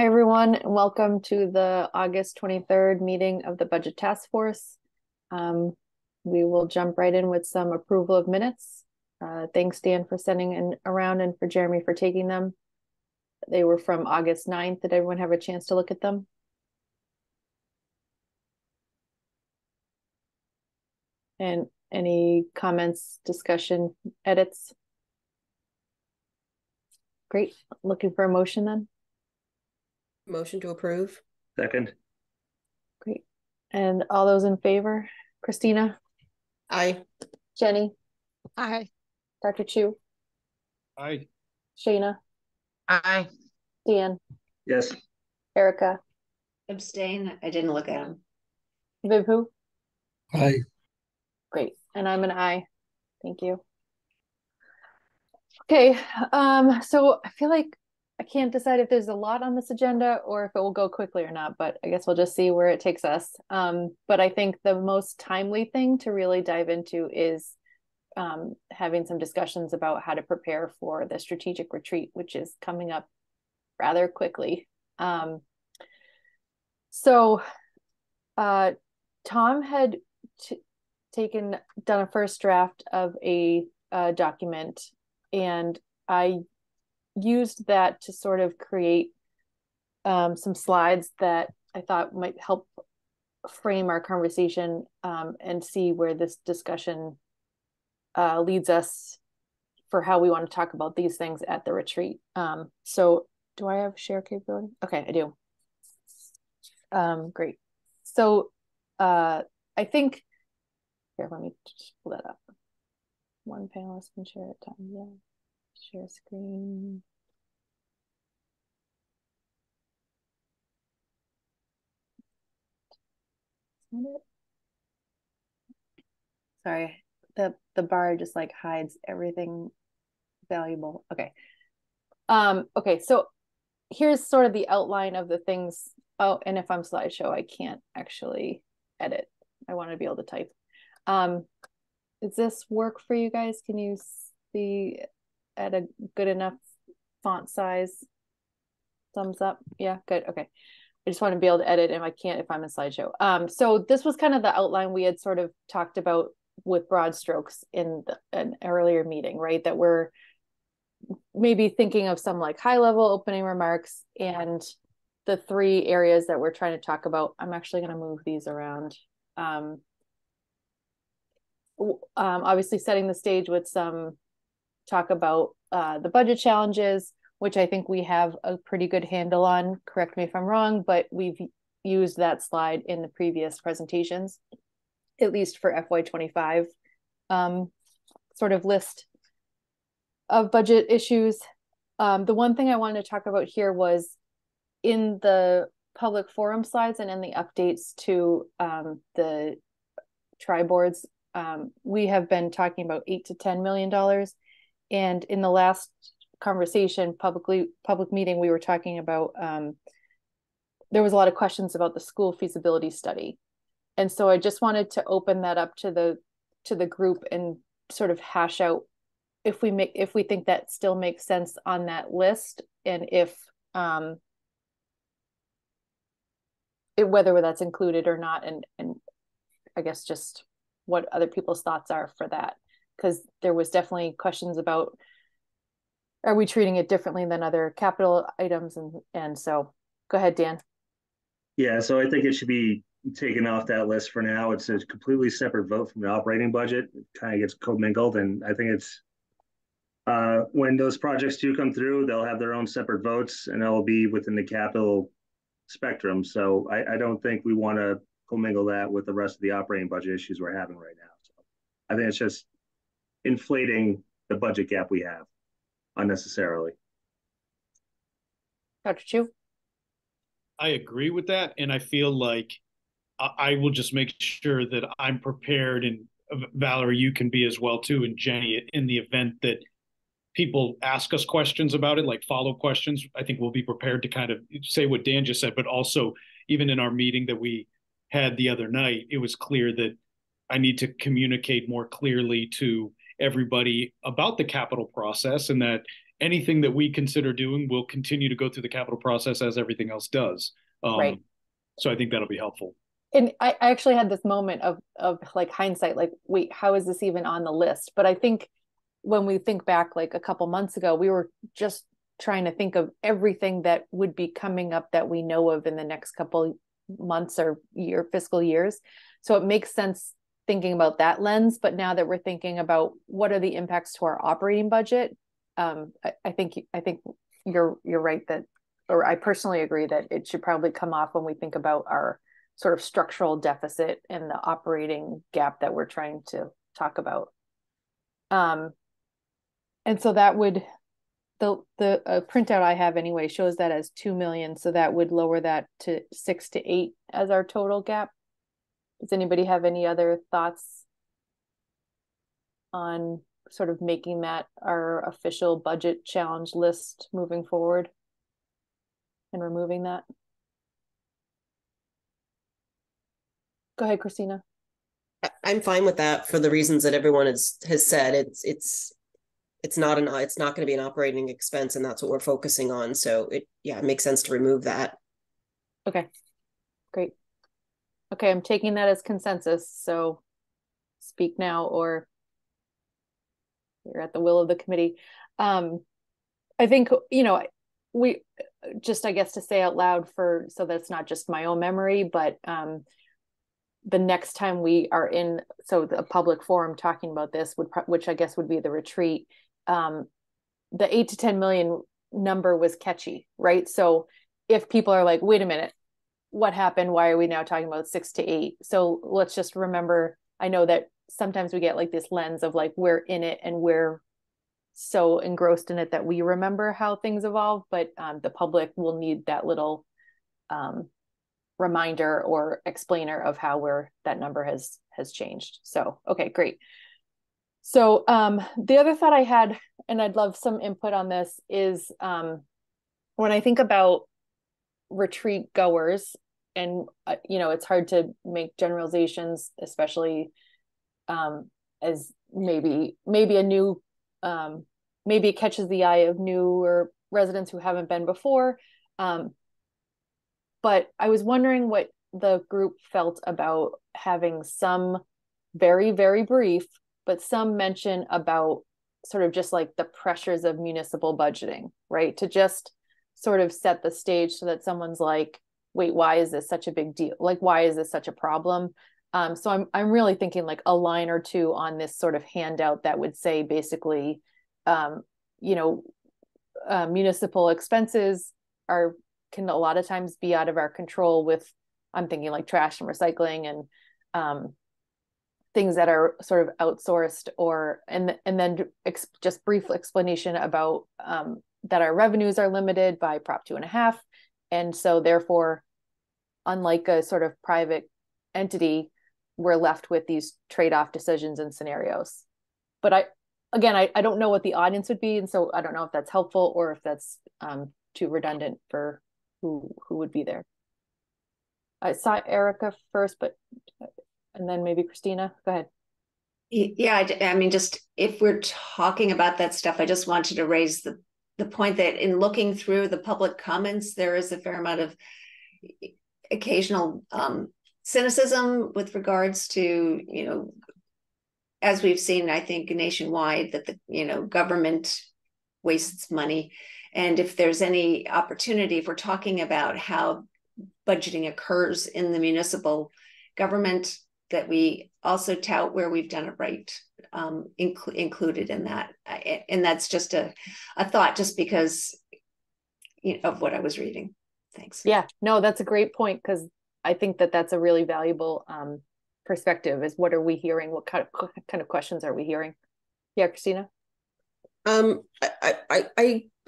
Hi, everyone, and welcome to the August 23rd meeting of the Budget Task Force. We will jump right in with some approval of minutes. Thanks, Dan, for sending in around and for Jeremy for taking them. They were from August 9th. Did everyone have a chance to look at them? And any comments, discussion, edits? Great. Looking for a motion then? Motion to approve. Second. Great. And all those in favor? Christina? Aye. Jenny? Aye. Dr. Chu? Aye. Shayna? Aye. Dan? Yes. Erica? Abstain. I didn't look at them. Vibhu? Aye. Great. And I'm an aye. Thank you. Okay. So I feel like I can't decide if there's a lot on this agenda or if it will go quickly or not, but I guess we'll just see where it takes us. But I think the most timely thing to really dive into is having some discussions about how to prepare for the strategic retreat, which is coming up rather quickly. So Tom had done a first draft of a document, and I used that to sort of create some slides that I thought might help frame our conversation and see where this discussion leads us for how we want to talk about these things at the retreat. So do I have share capability? Okay, I do. Great. So I think, here, let me just pull that up. One panelist can share at time, yeah. Share screen. Sorry, the bar just like hides everything valuable. Okay. Okay, so here's sort of the outline of the things. Oh, and if I'm slideshow, I can't actually edit. I want to be able to type. Does this work for you guys? Can you see at a good enough font size? Thumbs up. Yeah, good. Okay. I just want to be able to edit and I can't if I'm in slideshow. So this was kind of the outline we had sort of talked about with broad strokes in an earlier meeting, right? That we're maybe thinking of some like high level opening remarks and the three areas that we're trying to talk about. I'm actually going to move these around. Obviously setting the stage with some talk about the budget challenges, which I think we have a pretty good handle on. Correct me if I'm wrong, but we've used that slide in the previous presentations, at least for FY25 sort of list of budget issues. The one thing I wanted to talk about here was in the public forum slides and in the updates to the tri-boards, we have been talking about $8 to $10 million. And in the last conversation, public meeting, we were talking about, there was a lot of questions about the school feasibility study. And so I just wanted to open that up to the group and sort of hash out if we think that still makes sense on that list, and if whether that's included or not, and I guess just what other people's thoughts are for that, because there was definitely questions about, are we treating it differently than other capital items? And so go ahead, Dan. Yeah, so I think it should be taken off that list for now. It's a completely separate vote from the operating budget. It kind of gets commingled, and I think it's when those projects do come through, they'll have their own separate votes, and they'll be within the capital spectrum. So I don't think we want to commingle that with the rest of the operating budget issues we're having right now. So I think it's just inflating the budget gap we have unnecessarily. Dr. Chu? I agree with that. And I feel like I will just make sure that I'm prepared, and Valerie, you can be as well too, and Jenny, in the event that people ask us questions about it, like follow questions. I think we'll be prepared to kind of say what Dan just said, but also even in our meeting that we had the other night, it was clear that I need to communicate more clearly to everybody about the capital process, and that anything that we consider doing will continue to go through the capital process as everything else does. Right. So I think that'll be helpful. And I actually had this moment of like hindsight, like, wait, how is this even on the list? But I think when we think back like a couple months ago, we were just trying to think of everything that would be coming up that we know of in the next couple months or fiscal years. So it makes sense thinking about that lens. But now that we're thinking about what are the impacts to our operating budget, I think you're right that, or I personally agree that it should probably come off when we think about our sort of structural deficit and the operating gap that we're trying to talk about. And so that would, the printout I have anyway shows that as 2 million. So that would lower that to 6 to 8 as our total gap. Does anybody have any other thoughts on sort of making that our official budget challenge list moving forward and removing that? Go ahead, Christina. I'm fine with that for the reasons that everyone has said. It's not going to be an operating expense, and that's what we're focusing on. So it makes sense to remove that. Okay, great. Okay, I'm taking that as consensus. So speak now, or you're at the will of the committee. I think, we just, I guess, to say out loud so that's not just my own memory, but the next time we are in, so the public forum talking about this which I guess would be the retreat, the 8 to 10 million number was catchy, right? So if people are like, wait a minute, what happened? Why are we now talking about 6 to 8? So let's just remember, I know that sometimes we get like this lens of like, we're in it and we're so engrossed in it that we remember how things evolve, but the public will need that little reminder or explainer of how that number has changed. So, okay, great. So the other thought I had, and I'd love some input on this, is when I think about retreat goers, and it's hard to make generalizations, especially as maybe a new, maybe it catches the eye of newer residents who haven't been before. But I was wondering what the group felt about having some very, very brief, but some mention about sort of just like the pressures of municipal budgeting, right? To just sort of set the stage so that someone's like, wait, why is this such a big deal? Like, why is this such a problem? So I'm really thinking like a line or two on this sort of handout that would say basically, municipal expenses can a lot of times be out of our control with, I'm thinking like trash and recycling and things that are sort of outsourced, and then just brief explanation about that our revenues are limited by Prop 2.5. And so therefore, unlike a sort of private entity, we're left with these trade-off decisions and scenarios. But I don't know what the audience would be. And so I don't know if that's helpful or if that's too redundant for who would be there. I saw Erica first, and then maybe Christina. Go ahead. Yeah, I mean, just if we're talking about that stuff, I just wanted to raise the point that in looking through the public comments, there is a fair amount of occasional cynicism with regards to, as we've seen, I think nationwide, that the government wastes money. And if there's any opportunity, if we're talking about how budgeting occurs in the municipal government, that we also tout where we've done it right, included in that. And that's just a thought, just because of what I was reading. Thanks. Yeah, no, that's a great point, because I think that's a really valuable perspective, is what are we hearing? What kind of questions are we hearing? Yeah, Christina?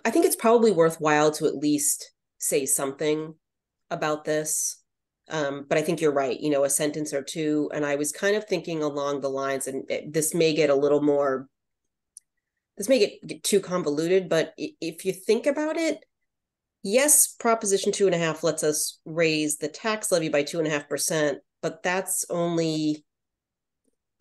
I think it's probably worthwhile to at least say something about this. But I think you're right, a sentence or two. And I was kind of thinking along the lines, and this may get too convoluted, but if you think about it, yes, Proposition 2.5 lets us raise the tax levy by 2.5%, but that's only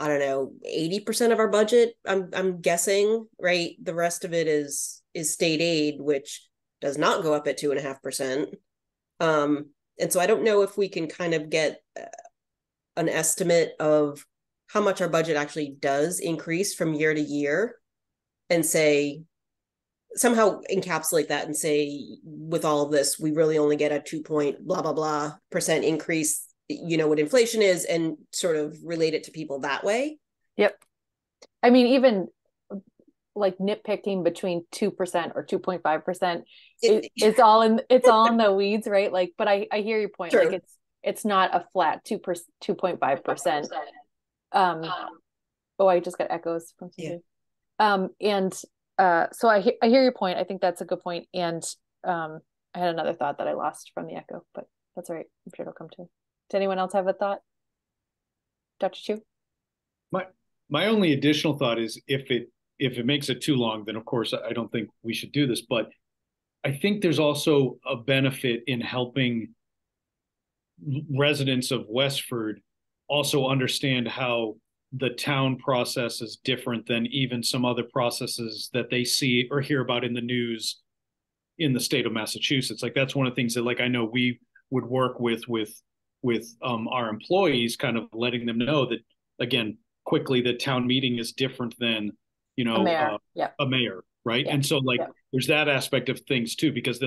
I don't know, 80% of our budget, I'm guessing, right? The rest of it is state aid, which does not go up at 2.5%. And so I don't know if we can kind of get an estimate of how much our budget actually does increase from year to year, and say, somehow encapsulate that and say, with all of this, we really only get a 2 point blah, blah, blah % increase, you know, what inflation is, and sort of relate it to people that way. Yep. I mean, even like nitpicking between 2% or 2.5%, it's all in the weeds, right? Like, but I hear your point. True. Like it's not a flat 2.5%. Oh, I just got echoes from somebody. So I hear your point. I think that's a good point. And I had another thought that I lost from the echo, but that's all right. I'm sure it'll come to. Does anyone else have a thought? Dr. Chu? My only additional thought is, if it makes it too long, then of course I don't think we should do this. But I think there's also a benefit in helping residents of Westford also understand how the town process is different than even some other processes that they see or hear about in the news in the state of Massachusetts. Like, that's one of the things that, like, I know we would work with our employees, kind of letting them know that, again, quickly, that town meeting is different than, you know, a mayor, right? And so, like, there's that aspect of things too, because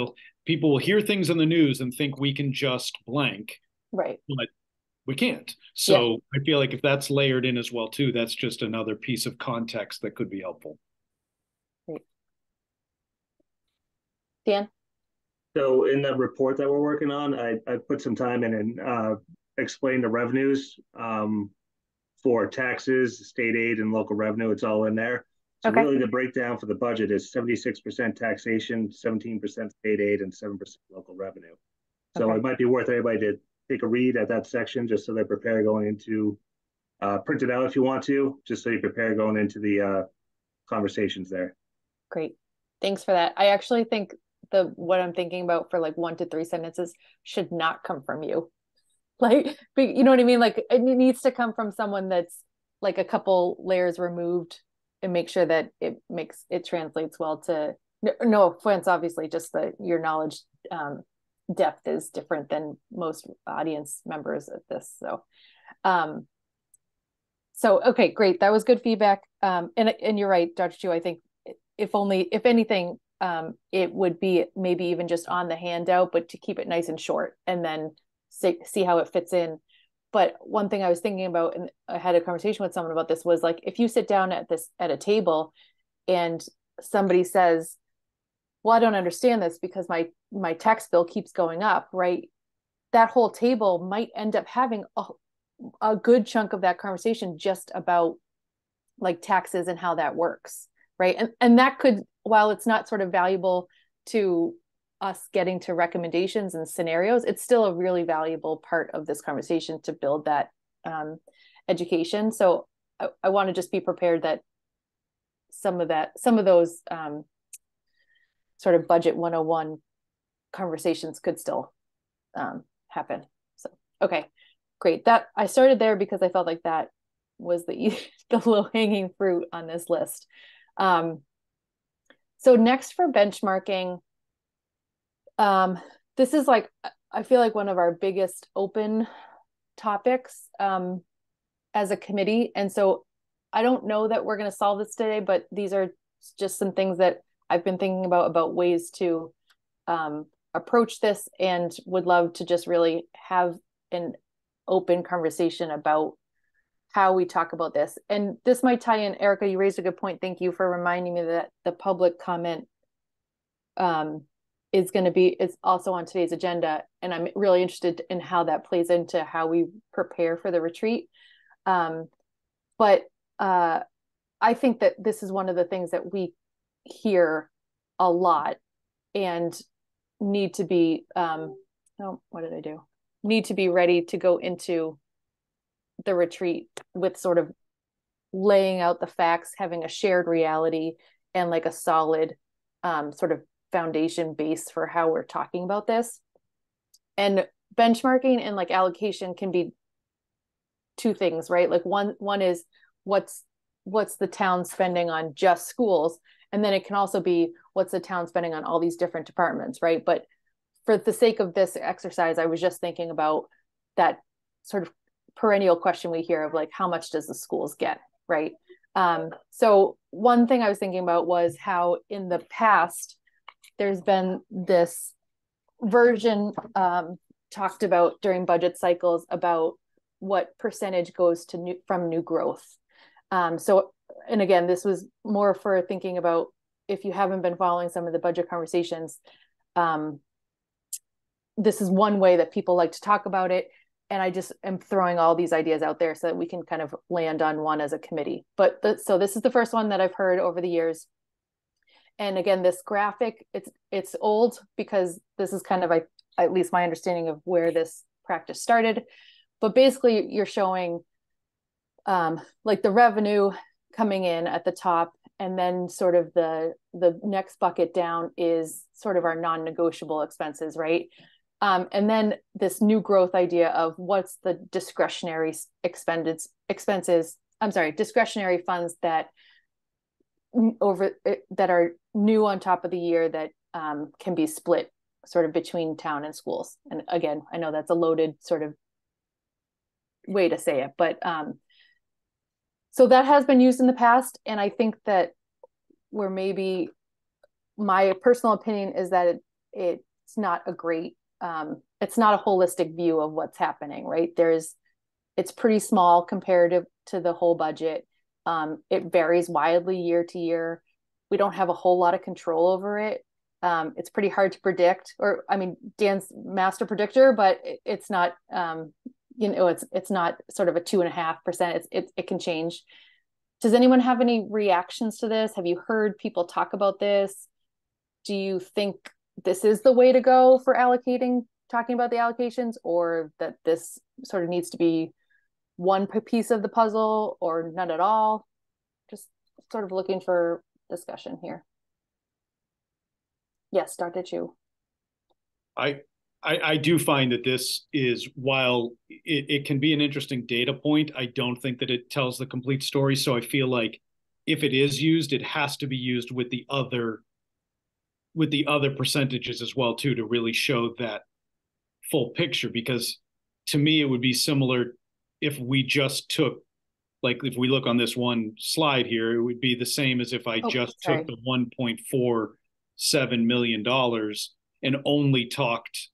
people will hear things in the news and think we can just blank, right? But we can't. So I feel like if that's layered in as well too, that's just another piece of context that could be helpful. Great. Dan? So in the report that we're working on, I put some time in and explained the revenues for taxes, state aid, and local revenue. It's all in there. So really the breakdown for the budget is 76% taxation, 17% state aid, and 7% local revenue. So it might be worth everybody to take a read at that section, just so they're prepared going into, print it out if you want to, just so you're prepared going into the conversations there. Great. Thanks for that. I actually think what I'm thinking about for like 1 to 3 sentences should not come from you. Like, you know what I mean? Like, it needs to come from someone that's like a couple layers removed, and make sure that it translates well to, no offense, obviously, just that your knowledge depth is different than most audience members of this. So okay, great. That was good feedback. And you're right, Dr. Chu. I think if anything, it would be maybe even just on the handout, but to keep it nice and short, and then see how it fits in. But one thing I was thinking about, and I had a conversation with someone about this, was like, if you sit down at a table and somebody says, well, I don't understand this because my tax bill keeps going up, right? That whole table might end up having a good chunk of that conversation just about like taxes and how that works, right? And that could, while it's not sort of valuable to us getting to recommendations and scenarios, it's still a really valuable part of this conversation to build that education. So I want to just be prepared that some of those sort of budget 101 conversations could still happen. So, okay, great. That I started there because I felt like that was the low hanging fruit on this list. So next, for benchmarking, this is like, I feel like one of our biggest open topics as a committee. And so I don't know that we're going to solve this today, but these are just some things that I've been thinking about ways to approach this, and would love to just really have an open conversation about how we talk about this. And this might tie in, Erica, you raised a good point. Thank you for reminding me that the public comment is also on today's agenda. And I'm really interested in how that plays into how we prepare for the retreat. But I think that this is one of the things that we hear a lot and need to be, need to be ready to go into the retreat with sort of laying out the facts, having a shared reality, and like a solid sort of foundation base for how we're talking about this. And benchmarking and like allocation can be two things, right? Like one is what's the town spending on just schools, and then it can also be what's the town spending on all these different departments, right? But for the sake of this exercise, I was just thinking about that sort of perennial question we hear of like, how much does the schools get, right? So one thing I was thinking about was how in the past there's been this version talked about during budget cycles about what percentage goes to from new growth. So, and again, this was more for thinking about if you haven't been following some of the budget conversations, this is one way that people like to talk about it. And I just am throwing all these ideas out there so that we can kind of land on one as a committee. But so this is the first one that I've heard over the years. And again, this graphic, it's old because this is kind of at least my understanding of where this practice started. But basically you're showing like the revenue coming in at the top, and then sort of the next bucket down is sort of our non-negotiable expenses, right? And then this new growth idea of what's the discretionary discretionary funds that are new on top of the year that can be split sort of between town and schools. And again, I know that's a loaded sort of way to say it, but so that has been used in the past. And I think that where maybe my personal opinion is that it's not a great, it's not a holistic view of what's happening, right? It's pretty small comparative to the whole budget. It varies wildly year to year. We don't have a whole lot of control over it. It's pretty hard to predict, or I mean, Dan's master predictor, but it's not, it's not sort of a 2.5%. It can change. Does anyone have any reactions to this? Have you heard people talk about this? Do you think this is the way to go for talking about the allocations, or that this sort of needs to be one piece of the puzzle or none at all? Just sort of looking for discussion here. Yes, Dr. Chu. I do find that this is, while it can be an interesting data point, I don't think that it tells the complete story. So I feel like if it is used, it has to be used with the other percentages as well too, to really show that full picture. Because to me, it would be similar if we just took, like if we look on this one slide here, it would be the same as if I just took the $1.47 million and only talked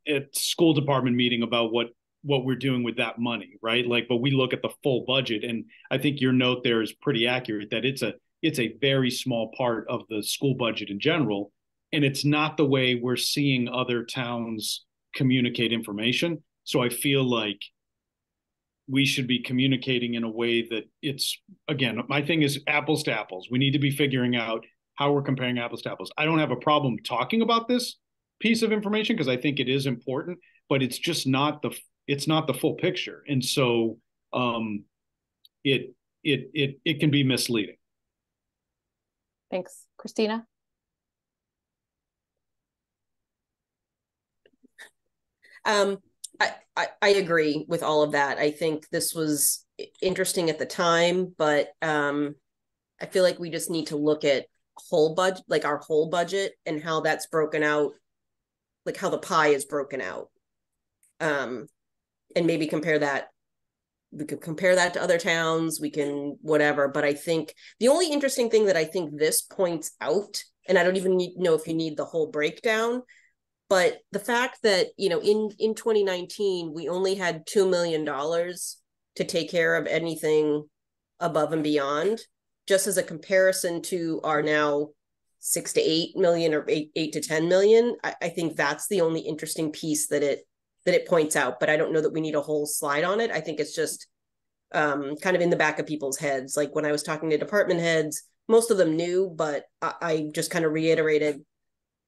at school department meeting about what we're doing with that money, right? Like, but we look at the full budget, and I think your note there is pretty accurate that it's a very small part of the school budget in general, and it's not the way we're seeing other towns communicate information. So I feel like we should be communicating in a way that it's, again, my thing is apples to apples. We need to be figuring out how we're comparing apples to apples. I don't have a problem talking about this piece of information because I think it is important, but it's just not the full picture. And so it can be misleading. Thanks. Christina? I agree with all of that. I think this was interesting at the time, but I feel like we just need to look at whole budget, like our whole budget, and how that's broken out, like how the pie is broken out, and maybe compare that. We could compare that to other towns. We can whatever. But I think the only interesting thing that I think this points out, and I don't even know if you need the whole breakdown, but the fact that, in 2019, we only had $2 million to take care of anything above and beyond, just as a comparison to our now 6 to 8 million or 8 to 10 million. I think that's the only interesting piece that it points out, but I don't know that we need a whole slide on it. I think it's just kind of in the back of people's heads. Like when I was talking to department heads, most of them knew, but I just kind of reiterated,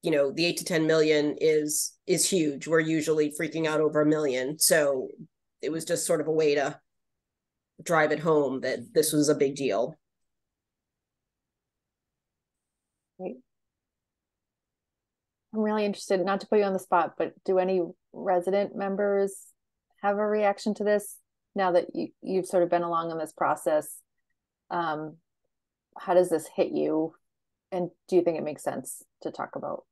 the 8 to 10 million is huge. We're usually freaking out over $1 million. So it was just sort of a way to drive it home that this was a big deal. Great. I'm really interested, not to put you on the spot, but do any resident members have a reaction to this? now that you've sort of been along in this process, how does this hit you? And do you think it makes sense to talk about?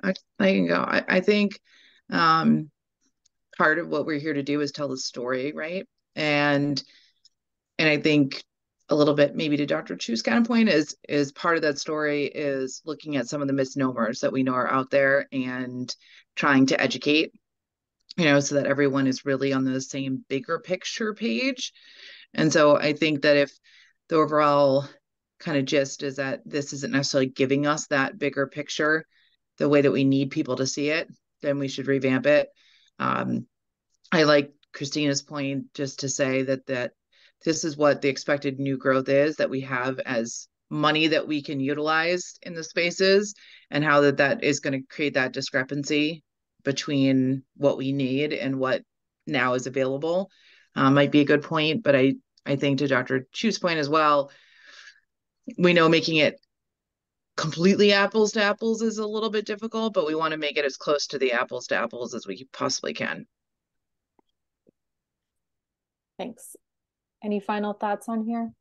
I can go. I think part of what we're here to do is tell the story, right? And I think a little bit maybe to Dr. Chu's kind of point is part of that story is looking at some of the misnomers that we know are out there and trying to educate, so that everyone is really on the same bigger picture page. And so I think that if the overall kind of gist is that this isn't necessarily giving us that bigger picture the way that we need people to see it, then we should revamp it. I like Christina's point just to say that this is what the expected new growth is that we have as money that we can utilize in the spaces, and how that is going to create that discrepancy between what we need and what now is available. Might be a good point, but I think to Dr. Chu's point as well, we know making it completely apples to apples is a little bit difficult, but we want to make it as close to the apples to apples as we possibly can. Thanks. Any final thoughts on here?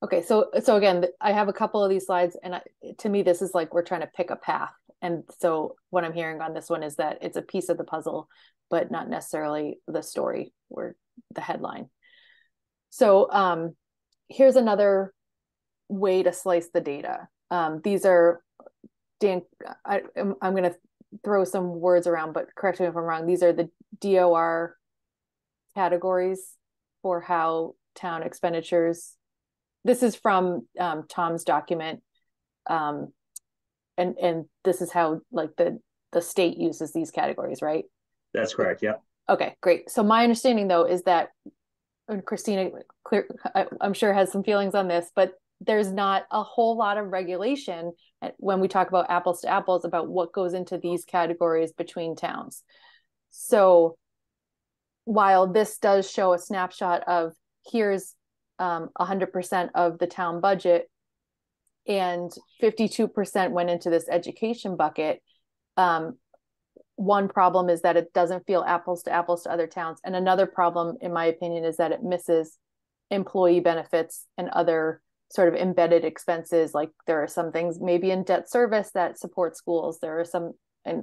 Okay, so again, I have a couple of these slides, and to me, this is like we're trying to pick a path. And so what I'm hearing on this one is that it's a piece of the puzzle, but not necessarily the story or the headline. So here's another way to slice the data. These are, Dan, I'm going to throw some words around, but correct me if I'm wrong. These are the DOR categories for how town expenditures. This is from Tom's document, and this is how like the state uses these categories, right? That's correct. Yeah. Okay, great. So my understanding though is that, and Christina, I'm sure has some feelings on this, but there's not a whole lot of regulation when we talk about apples to apples about what goes into these categories between towns. So while this does show a snapshot of here's 100% of the town budget and 52% went into this education bucket, one problem is that it doesn't feel apples to apples to other towns. And another problem, in my opinion, is that it misses employee benefits and other sort of embedded expenses. Like there are some things maybe in debt service that support schools. There are some, and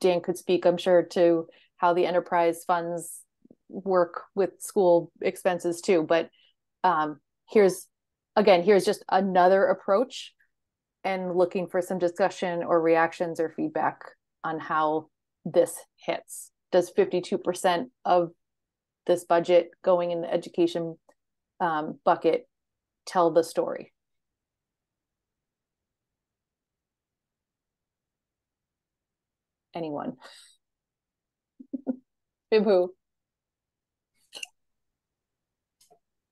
Dan could speak, I'm sure, to how the enterprise funds work with school expenses too. But here's just another approach, and looking for some discussion or reactions or feedback on how this hits. Does 52% of this budget going in the education bucket tell the story? Anyone? Bibhu.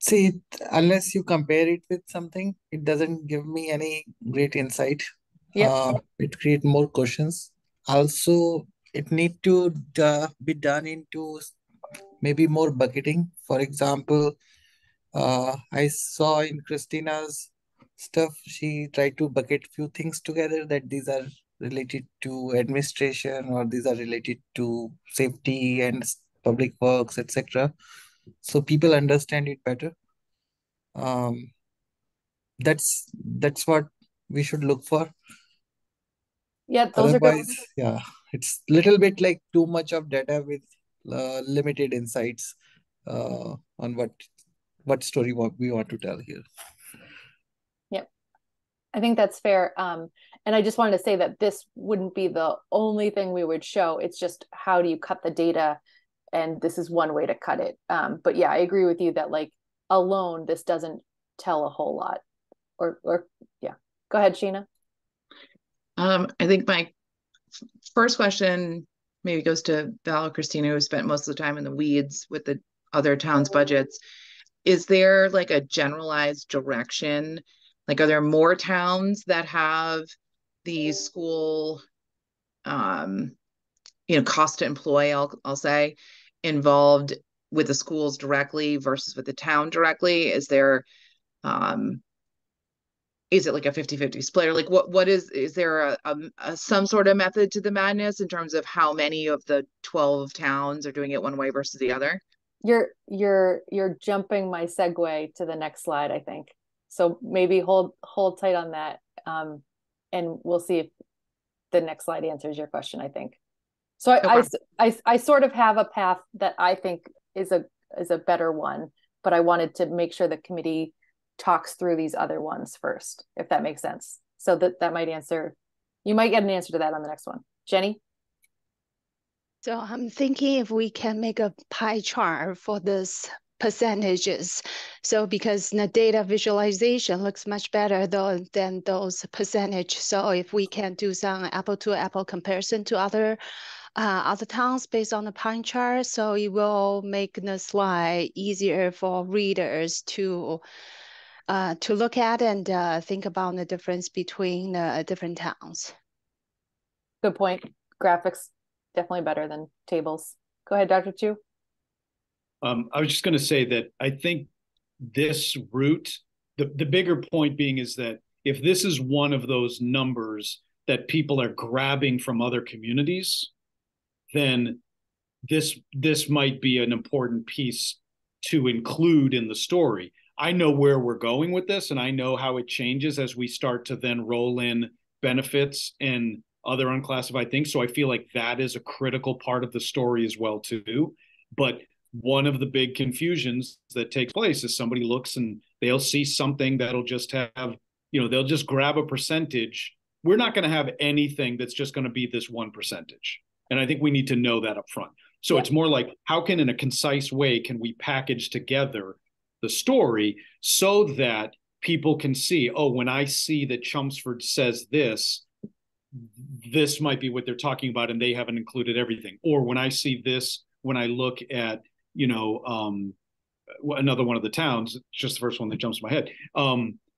See, unless you compare it with something, it doesn't give me any great insight. Yep. It creates more questions. Also, it need to be done into maybe more bucketing. For example, I saw in Christina's stuff, she tried to bucket few things together, that these are related to administration or these are related to safety and public works, etc. So people understand it better. That's what we should look for. Yeah, those are good. Otherwise, yeah, it's little bit like too much of data with limited insights on what story we want to tell here. Yep, I think that's fair. And I just wanted to say that this wouldn't be the only thing we would show. It's just how do you cut the data, and this is one way to cut it. But yeah, I agree with you that like alone, this doesn't tell a whole lot. Or yeah, go ahead, Sheena. I think my first question maybe goes to Val or Christina, who spent most of the time in the weeds with the other towns' budgets. Is there like a generalized direction? Like, are there more towns that have the school, cost to employ, I'll say, involved with the schools directly versus with the town directly? Is there, is it like a 50-50 split, or like what is there a some sort of method to the madness in terms of how many of the 12 towns are doing it one way versus the other? You're jumping my segue to the next slide, I think. So maybe hold tight on that. And we'll see if the next slide answers your question, I think. So I sort of have a path that I think is a better one, but I wanted to make sure the committee talks through these other ones first, if that makes sense. So that might answer, you might get an answer to that on the next one. Jenny? So I'm thinking if we can make a pie chart for this percentages. So because the data visualization looks much better though than those percentage. So if we can do some apple to apple comparison to other towns based on the pie chart, so it will make the slide easier for readers to look at and think about the difference between different towns. Good point. Graphics definitely better than tables. Go ahead, Dr. Chu. I was just going to say that I think this route, the bigger point being is that if this is one of those numbers that people are grabbing from other communities, then this might be an important piece to include in the story. I know where we're going with this, and I know how it changes as we start to then roll in benefits and other unclassified things. So I feel like that is a critical part of the story as well too. But one of the big confusions that takes place is somebody looks and they'll see something that'll just have, they'll just grab a percentage. We're not going to have anything that's just going to be this one percentage. And I think we need to know that up front. So It's more like, how can, in a concise way, can we package together the story so that people can see, oh, when I see that Chelmsford says this might be what they're talking about, and they haven't included everything. Or when I see this, when I look at, another one of the towns, just the first one that jumps in my head.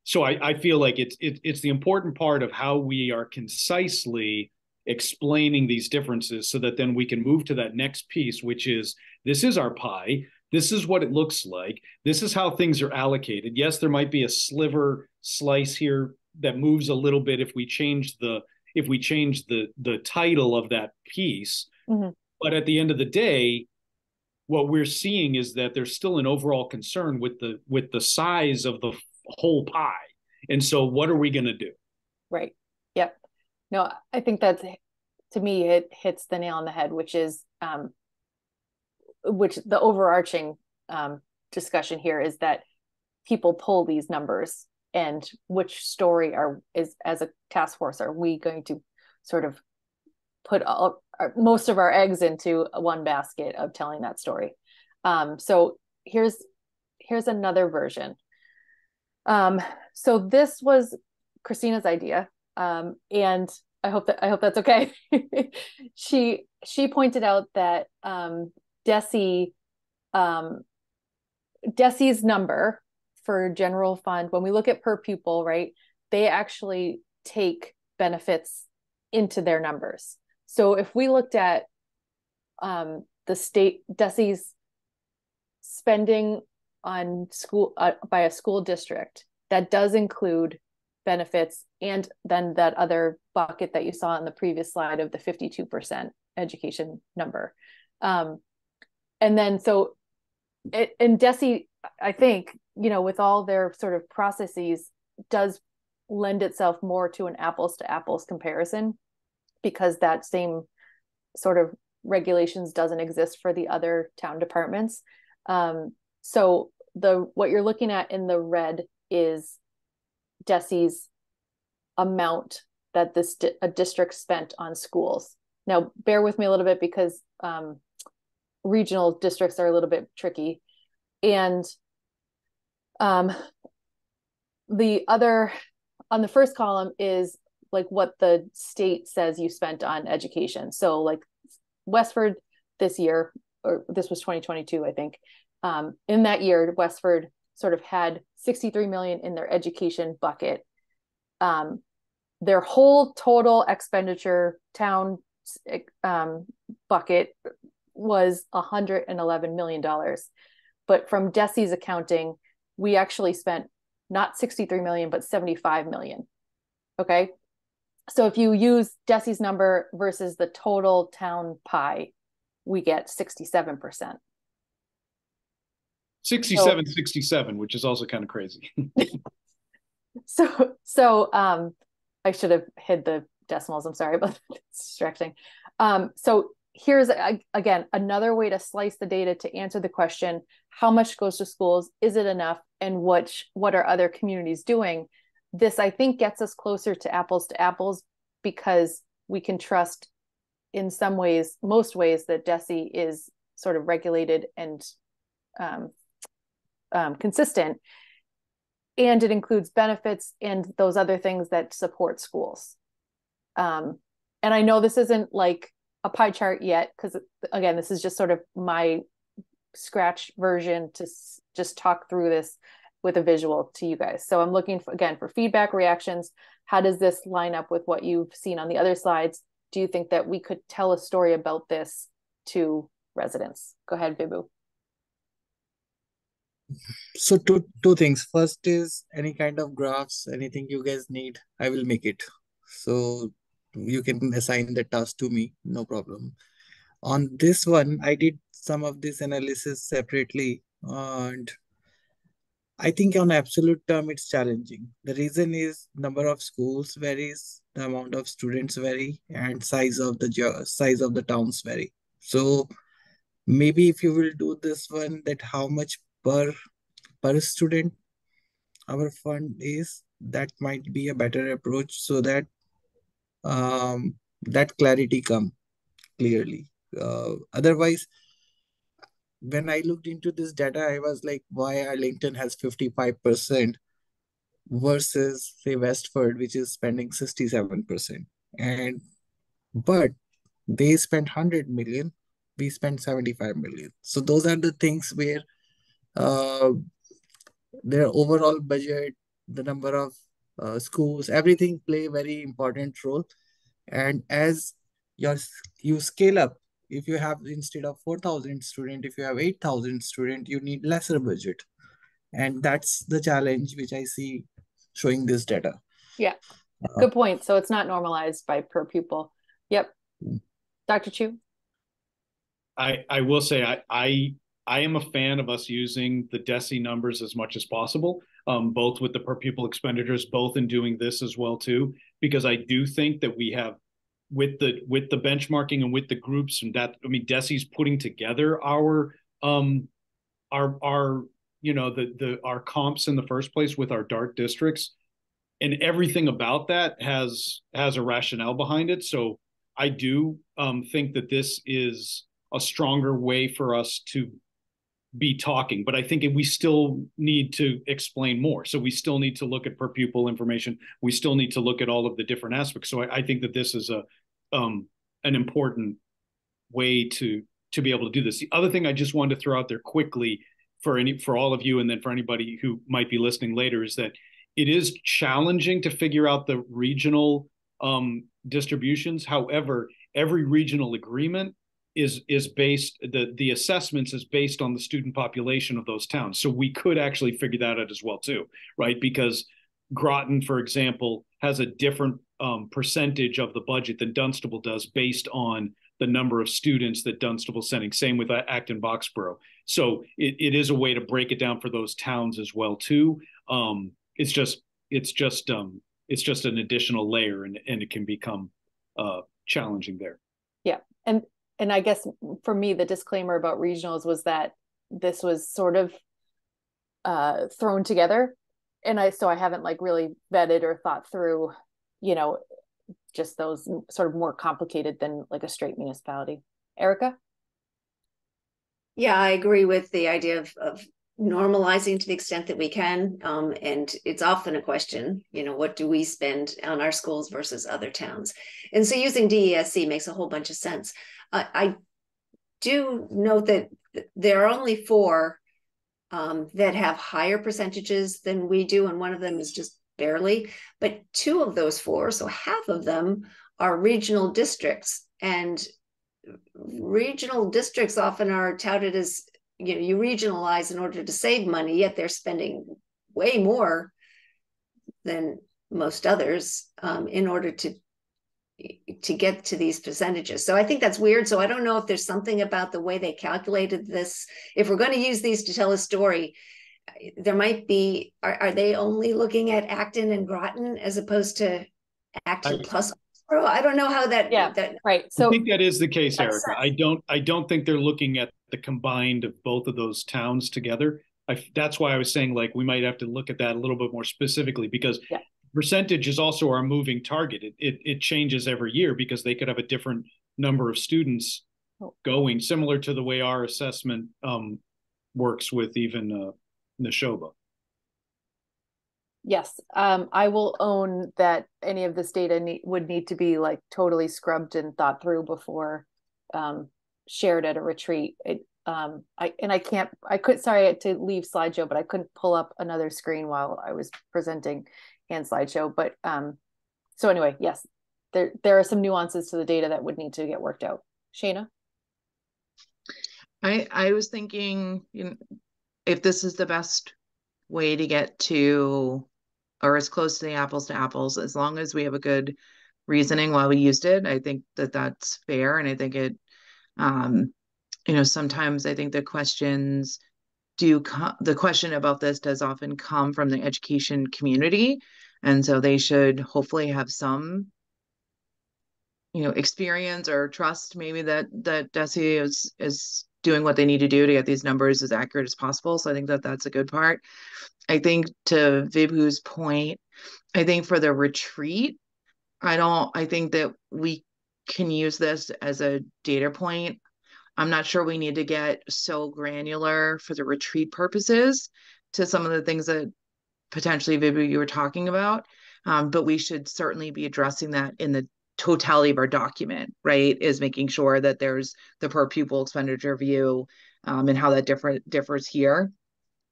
So I feel like it's the important part of how we are concisely explaining these differences so that then we can move to that next piece, which is, this is our pie. This is what it looks like. This is how things are allocated. Yes, there might be a slice here that moves a little bit if we change the title of that piece. Mm-hmm. But at the end of the day, what we're seeing is that there's still an overall concern with the size of the whole pie. And so what are we going to do? Right. Yep. No, I think that's, to me, it hits the nail on the head, which is which the overarching discussion here is that people pull these numbers, and which story is as a task force are we going to sort of put most of our eggs into one basket of telling that story. So here's another version. So this was Christina's idea, and I hope that's okay. She pointed out that DESE's number for general fund, when we look at per pupil, right, they actually take benefits into their numbers. So if we looked at the state DESE's spending on school by a school district, that does include benefits, and then that other bucket that you saw in the previous slide of the 52% education number. And then so and DESE, I think, with all their sort of processes, does lend itself more to an apples to apples comparison, because that same sort of regulations doesn't exist for the other town departments. So what you're looking at in the red is DESE's amount that a district spent on schools. Now, bear with me a little bit, because regional districts are a little bit tricky. And the other, on the first column, is like what the state says you spent on education. So like Westford this year, or this was 2022, I think, in that year, Westford sort of had 63 million in their education bucket. Their whole total expenditure town bucket was $111 million. But from DESE's accounting, we actually spent not 63 million, but 75 million. Okay. So if you use DESE's number versus the total town pie, we get 67%. 67, 67, which is also kind of crazy. So I should have hid the decimals. I'm sorry, but it's distracting. So here's again another way to slice the data to answer the question: how much goes to schools? Is it enough? And what are other communities doing? This, I think, gets us closer to apples because we can trust, in some ways, most ways, that DESE is sort of regulated and consistent. And it includes benefits and those other things that support schools. And I know this isn't like a pie chart yet, because again, this is just sort of my scratch version to just talk through this with a visual to you guys. So I'm looking for, again, for feedback, reactions. How does this line up with what you've seen on the other slides? Do you think that we could tell a story about this to residents? Go ahead, Vibhu. So two things. First is any kind of graphs, anything you guys need, I will make it. So you can assign the task to me, no problem. On this one, I did some of this analysis separately, and I think on absolute term, it's challenging. The reason is number of schools varies, the amount of students vary, and size of the towns vary. So maybe if you will do this one, that how much per student our fund is, that might be a better approach, so that that clarity come clearly. Otherwise, when I looked into this data, I was like, why Arlington has 55% versus say Westford, which is spending 67%. And but they spent 100 million, we spent 75 million. So those are the things where their overall budget, the number of schools, everything play a very important role. And as you scale up, if you have, instead of 4,000 student, if you have 8,000 student, you need lesser budget. And that's the challenge which I see showing this data. Yeah, good point. So it's not normalized by per pupil. Yep. Dr. Chu? I will say I am a fan of us using the DESE numbers as much as possible, both with the per pupil expenditures, both in doing this as well too, because I do think that we have, with the benchmarking and with the groups, and that, I mean, DESE's putting together our you know, our comps in the first place with our dark districts, and everything about that has a rationale behind it. So I do think that this is a stronger way for us to be talking, but I think we still need to explain more. So we still need to look at per pupil information. We still need to look at all of the different aspects. So I think that this is an important way to be able to do this. The other thing I just wanted to throw out there quickly for all of you, and then for anybody who might be listening later, is that it is challenging to figure out the regional distributions. However, every regional agreement is based, the assessments is based on the student population of those towns. So we could actually figure that out as well too, right? Because Groton, for example, has a different percentage of the budget than Dunstable does based on the number of students that Dunstable's sending. Same with Acton Boxborough. So it is a way to break it down for those towns as well too. It's just an additional layer, and it can become challenging there. Yeah, and I guess for me, the disclaimer about regionals was that this was sort of thrown together, and I haven't like really vetted or thought through, you know, just those sort of more complicated than like a straight municipality. Erica? Yeah, I agree with the idea of normalizing to the extent that we can. And it's often a question, you know, what do we spend on our schools versus other towns? And so using DESC makes a whole bunch of sense. I do note that there are only 4 that have higher percentages than we do, and one of them is just barely, but 2 of those 4, so half of them, are regional districts. And regional districts often are touted as, you know, you regionalize in order to save money, yet they're spending way more than most others in order to get to these percentages. So I think that's weird. So I don't know if there's something about the way they calculated this. If we're going to use these to tell a story, there might be, are they only looking at Acton and Groton as opposed to Acton plus? I don't know how that. Yeah, right. So I think that is the case, Erica. I don't think they're looking at the combined of both of those towns together. That's why I was saying like we might have to look at that a little bit more specifically because percentage is also our moving target. It changes every year because they could have a different number of students going, similar to the way our assessment works with even Neshoba. Yes, I will own that any of this data would need to be like totally scrubbed and thought through before shared at a retreat. I could, sorry to leave slideshow, but I couldn't pull up another screen while I was presenting and slideshow. But so anyway, yes, there are some nuances to the data that would need to get worked out. Shayna? I was thinking, if this is the best way to get to, or as close to apples, as long as we have a good reasoning why we used it, I think that that's fair. And I think it, sometimes I think the questions the question about this does often come from the education community. And so they should hopefully have some, experience or trust maybe that DESE is doing what they need to do to get these numbers as accurate as possible. So I think that that's a good part. I think to Vibhu's point, I think for the retreat, I think that we can use this as a data point. I'm not sure we need to get so granular for the retreat purposes to some of the things that potentially Vibhu you were talking about. But we should certainly be addressing that in the totality of our document, right? Is making sure that there's the per pupil expenditure view and how that differs here.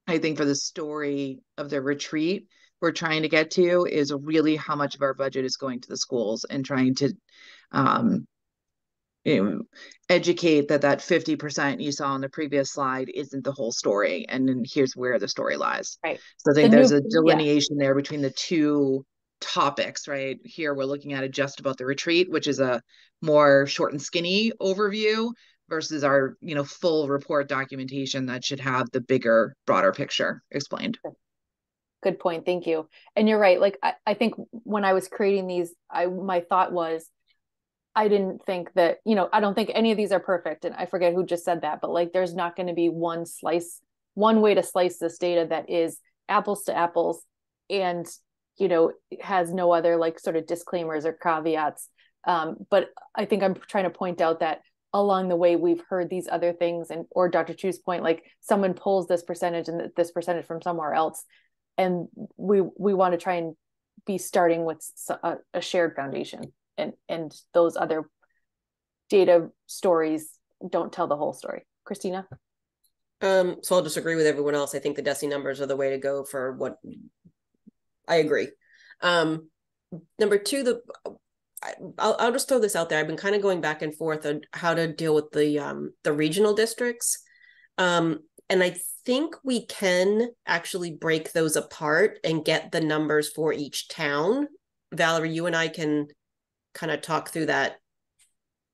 I think for the story of the retreat, we're trying to get to is really how much of our budget is going to the schools and trying to educate that 50% you saw on the previous slide isn't the whole story. And then here's where the story lies. Right. So I think there's a delineation there between the two topics, right? Here we're looking at it just about the retreat, which is a more short and skinny overview versus our, full report documentation that should have the bigger, broader picture explained. Good point. Thank you. And you're right. Like, I think when I was creating these, my thought was, I didn't think that, I don't think any of these are perfect. And I forget who just said that, but like, there's not going to be one way to slice this data that is apples to apples and, has no other like sort of disclaimers or caveats. But I think I'm trying to point out that along the way, we've heard these other things or Dr. Chu's point, like someone pulls this percentage and this percentage from somewhere else. And we want to try and be starting with a shared foundation. And those other data stories don't tell the whole story. Christina? So I'll just agree with everyone else. I think the DESE numbers are the way to go for what I agree. Number two, I'll just throw this out there. I've been kind of going back and forth on how to deal with the regional districts. And I think we can actually break those apart and get the numbers for each town. Valerie, you and I can kind of talk through that,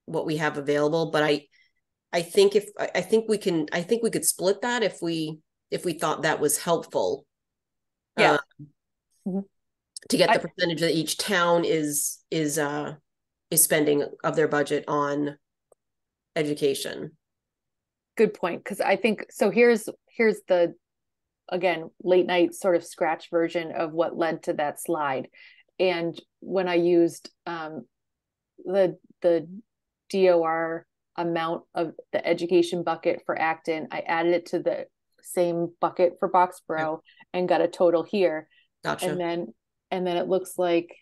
what we have available, but I think we could split that if we thought that was helpful. Yeah. To get the percentage that each town is spending of their budget on education. Good point. Because I think so. Here's the, again, late night sort of scratch version of what led to that slide. And when I used the DOR amount of the education bucket for Acton, I added it to the same bucket for Boxborough and got a total here. Gotcha. And then it looks like,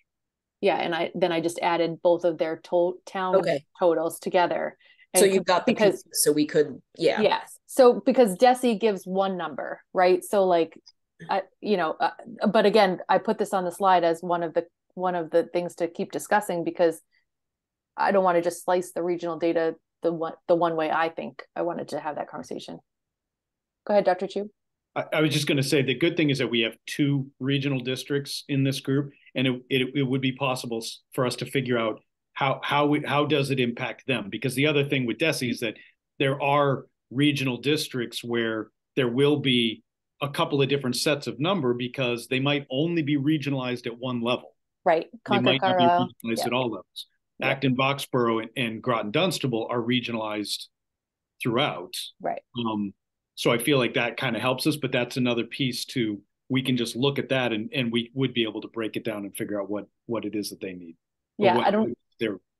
and I just added both of their town totals together. And so you've got the pieces, so we could, Yes. So because DESE gives one number, right? So like, but again, I put this on the slide as one of the things to keep discussing because I don't want to just slice the regional data the one way I think. I wanted to have that conversation. Go ahead, Dr. Chu. I was just going to say the good thing is that we have 2 regional districts in this group, and it would be possible for us to figure out how does it impact them, because the other thing with DESE is that there are regional districts where there will be a couple of different sets of number because they might only be regionalized at one level. Right. They Concord, might not be Carlisle. regionalized Yeah. at all levels. Yeah. Acton, Boxborough, and Groton Dunstable are regionalized throughout. Right. So I feel like that kind of helps us, but that's another piece to, we can just look at that and we would be able to break it down and figure out what it is that they need. Yeah,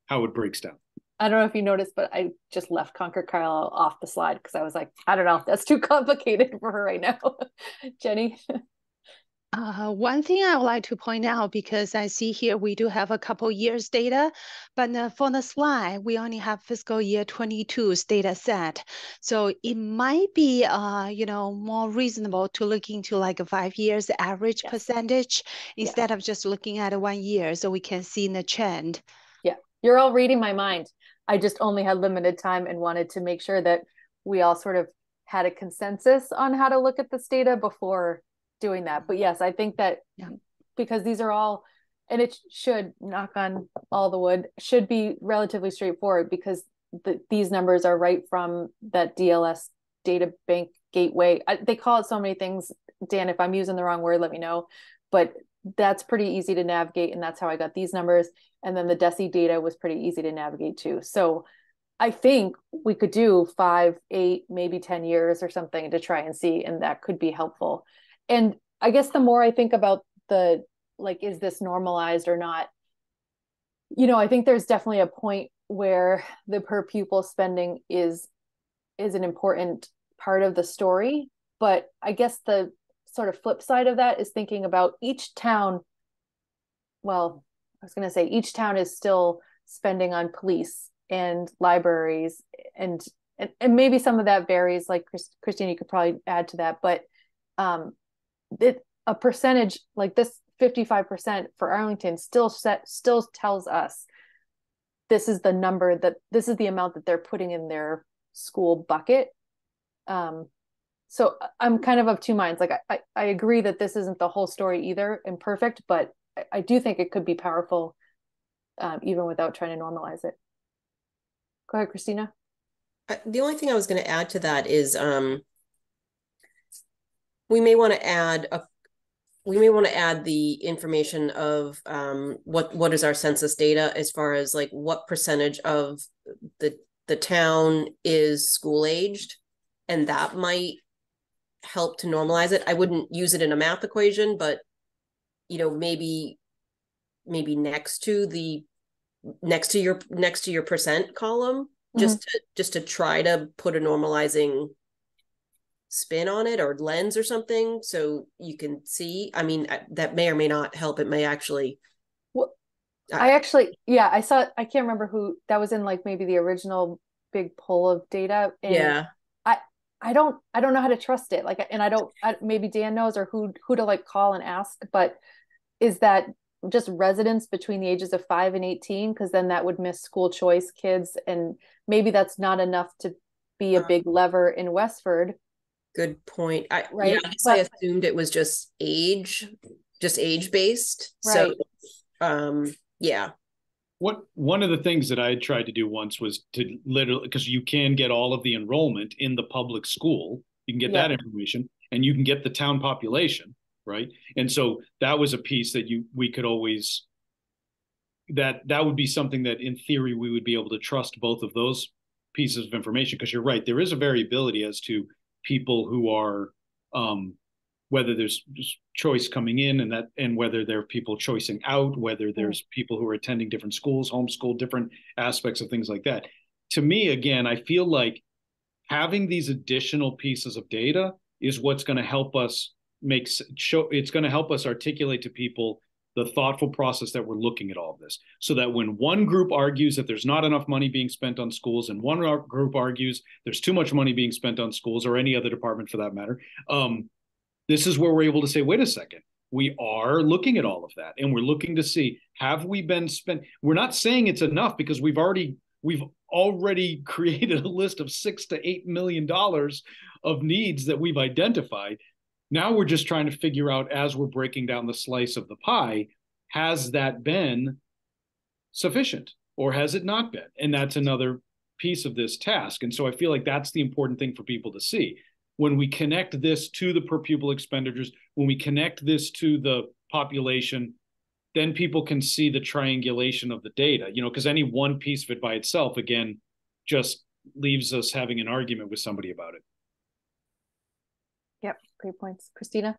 How it breaks down. I don't know if you noticed, but I just left Concord Carlisle off the slide because I was like, I don't know, that's too complicated for her right now. Jenny? One thing I would like to point out, because I see here we do have a couple years data, but for the slide, we only have fiscal year 22's data set. So it might be, more reasonable to look into like a 5 years average percentage instead of just looking at 1 year, so we can see the trend. Yeah, you're all reading my mind. I just only had limited time and wanted to make sure that we all sort of had a consensus on how to look at this data before doing that. But yes, I think that because these are all, and it should, knock on all the wood, should be relatively straightforward because these numbers are right from that DLS data bank gateway. They call it so many things. Dan, if I'm using the wrong word, let me know. But that's pretty easy to navigate, and that's how I got these numbers. And then the DESE data was pretty easy to navigate too. So I think we could do 5, 8, maybe 10 years or something to try and see, and that could be helpful. And I guess the more I think about is this normalized or not? I think there's definitely a point where the per pupil spending is an important part of the story. But I guess the sort of flip side of that is thinking about each town. Well, I was going to say each town is still spending on police and libraries, and maybe some of that varies. Like Christine, you could probably add to that, but a percentage like this, 55% for Arlington, still tells us this is the number, that this is the amount that they're putting in their school bucket. So I'm kind of 2 minds. Like I agree that this isn't the whole story either and perfect, but I do think it could be powerful even without trying to normalize it. Go ahead, Christina. The only thing I was going to add to that is we may want to add the information of what is our census data as far as like what percentage of the town is school aged, and that might help to normalize it. I wouldn't use it in a math equation, but maybe next to your percent column, just to try to put a normalizing spin on it or lens or something so you can see. I mean, that may or may not help. It may actually. Well, I saw, I can't remember who that was in, like maybe the original big poll of data. And I don't know how to trust it. Like, and maybe Dan knows, or who to like call and ask, but is that just residents between the ages of 5 and 18? Because then that would miss school choice kids. And maybe that's not enough to be a big lever in Westford. Good point. I assumed it was just age based. Right. So, yeah. One of the things that I had tried to do once was to literally, because you can get all of the enrollment in the public school, you can get that information, and you can get the town population, right? And so that was a piece that we could always, that would be something that in theory we would be able to trust both of those pieces of information, because you're right, there is a variability as to people who are whether there's choice coming in and whether there are people choicing out, whether there's people who are attending different schools, homeschool, different aspects of things like that. To me, again, I feel like having these additional pieces of data is what's going to help us it's going to help us articulate to people the thoughtful process that we're looking at all of this, so that when one group argues that there's not enough money being spent on schools and one group argues there's too much money being spent on schools, or any other department for that matter, this is where we're able to say, wait a second, we are looking at all of that, and we're looking to see, have we been spent? We're not saying it's enough, because we've already created a list of $6 to $8 million of needs that we've identified. Now we're just trying to figure out, as we're breaking down the slice of the pie, has that been sufficient or has it not been? And that's another piece of this task. And so I feel like that's the important thing for people to see. When we connect this to the per pupil expenditures, when we connect this to the population, then people can see the triangulation of the data, because any one piece of it by itself, again, just leaves us having an argument with somebody about it. Yep, great points. Christina?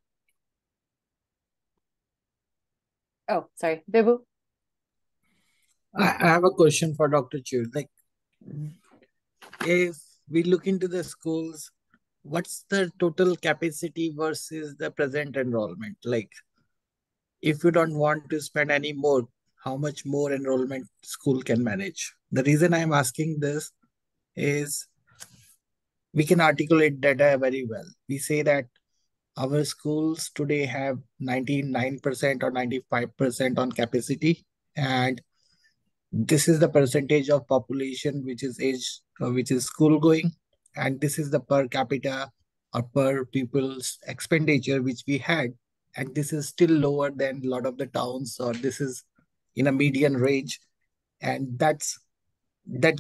Oh, sorry. Vibhu? I have a question for Dr. Chu. Like, if we look into the schools, what's the total capacity versus the present enrollment? Like, if you don't want to spend any more, how much more enrollment school can manage? The reason I'm asking this is we can articulate data very well. We say that our schools today have 99% or 95% on capacity, and this is the percentage of population which is which is school going, and this is the per capita or per pupil's expenditure which we had, and this is still lower than a lot of the towns, or this is in a median range, and that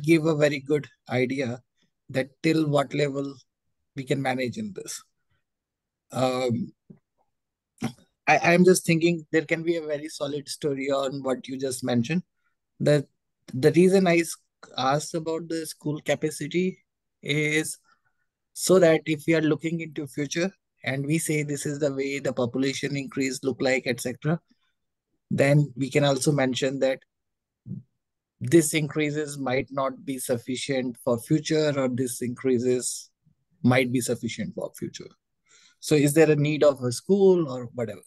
gave a very good idea that till what level we can manage in this. I'm just thinking there can be a very solid story on what you just mentioned. The reason I asked about the school capacity is so that if we are looking into future and we say this is the way the population increase look like, etc., then we can also mention that this increases might not be sufficient for future, or this increases might be sufficient for future. So is there a need of a school or whatever?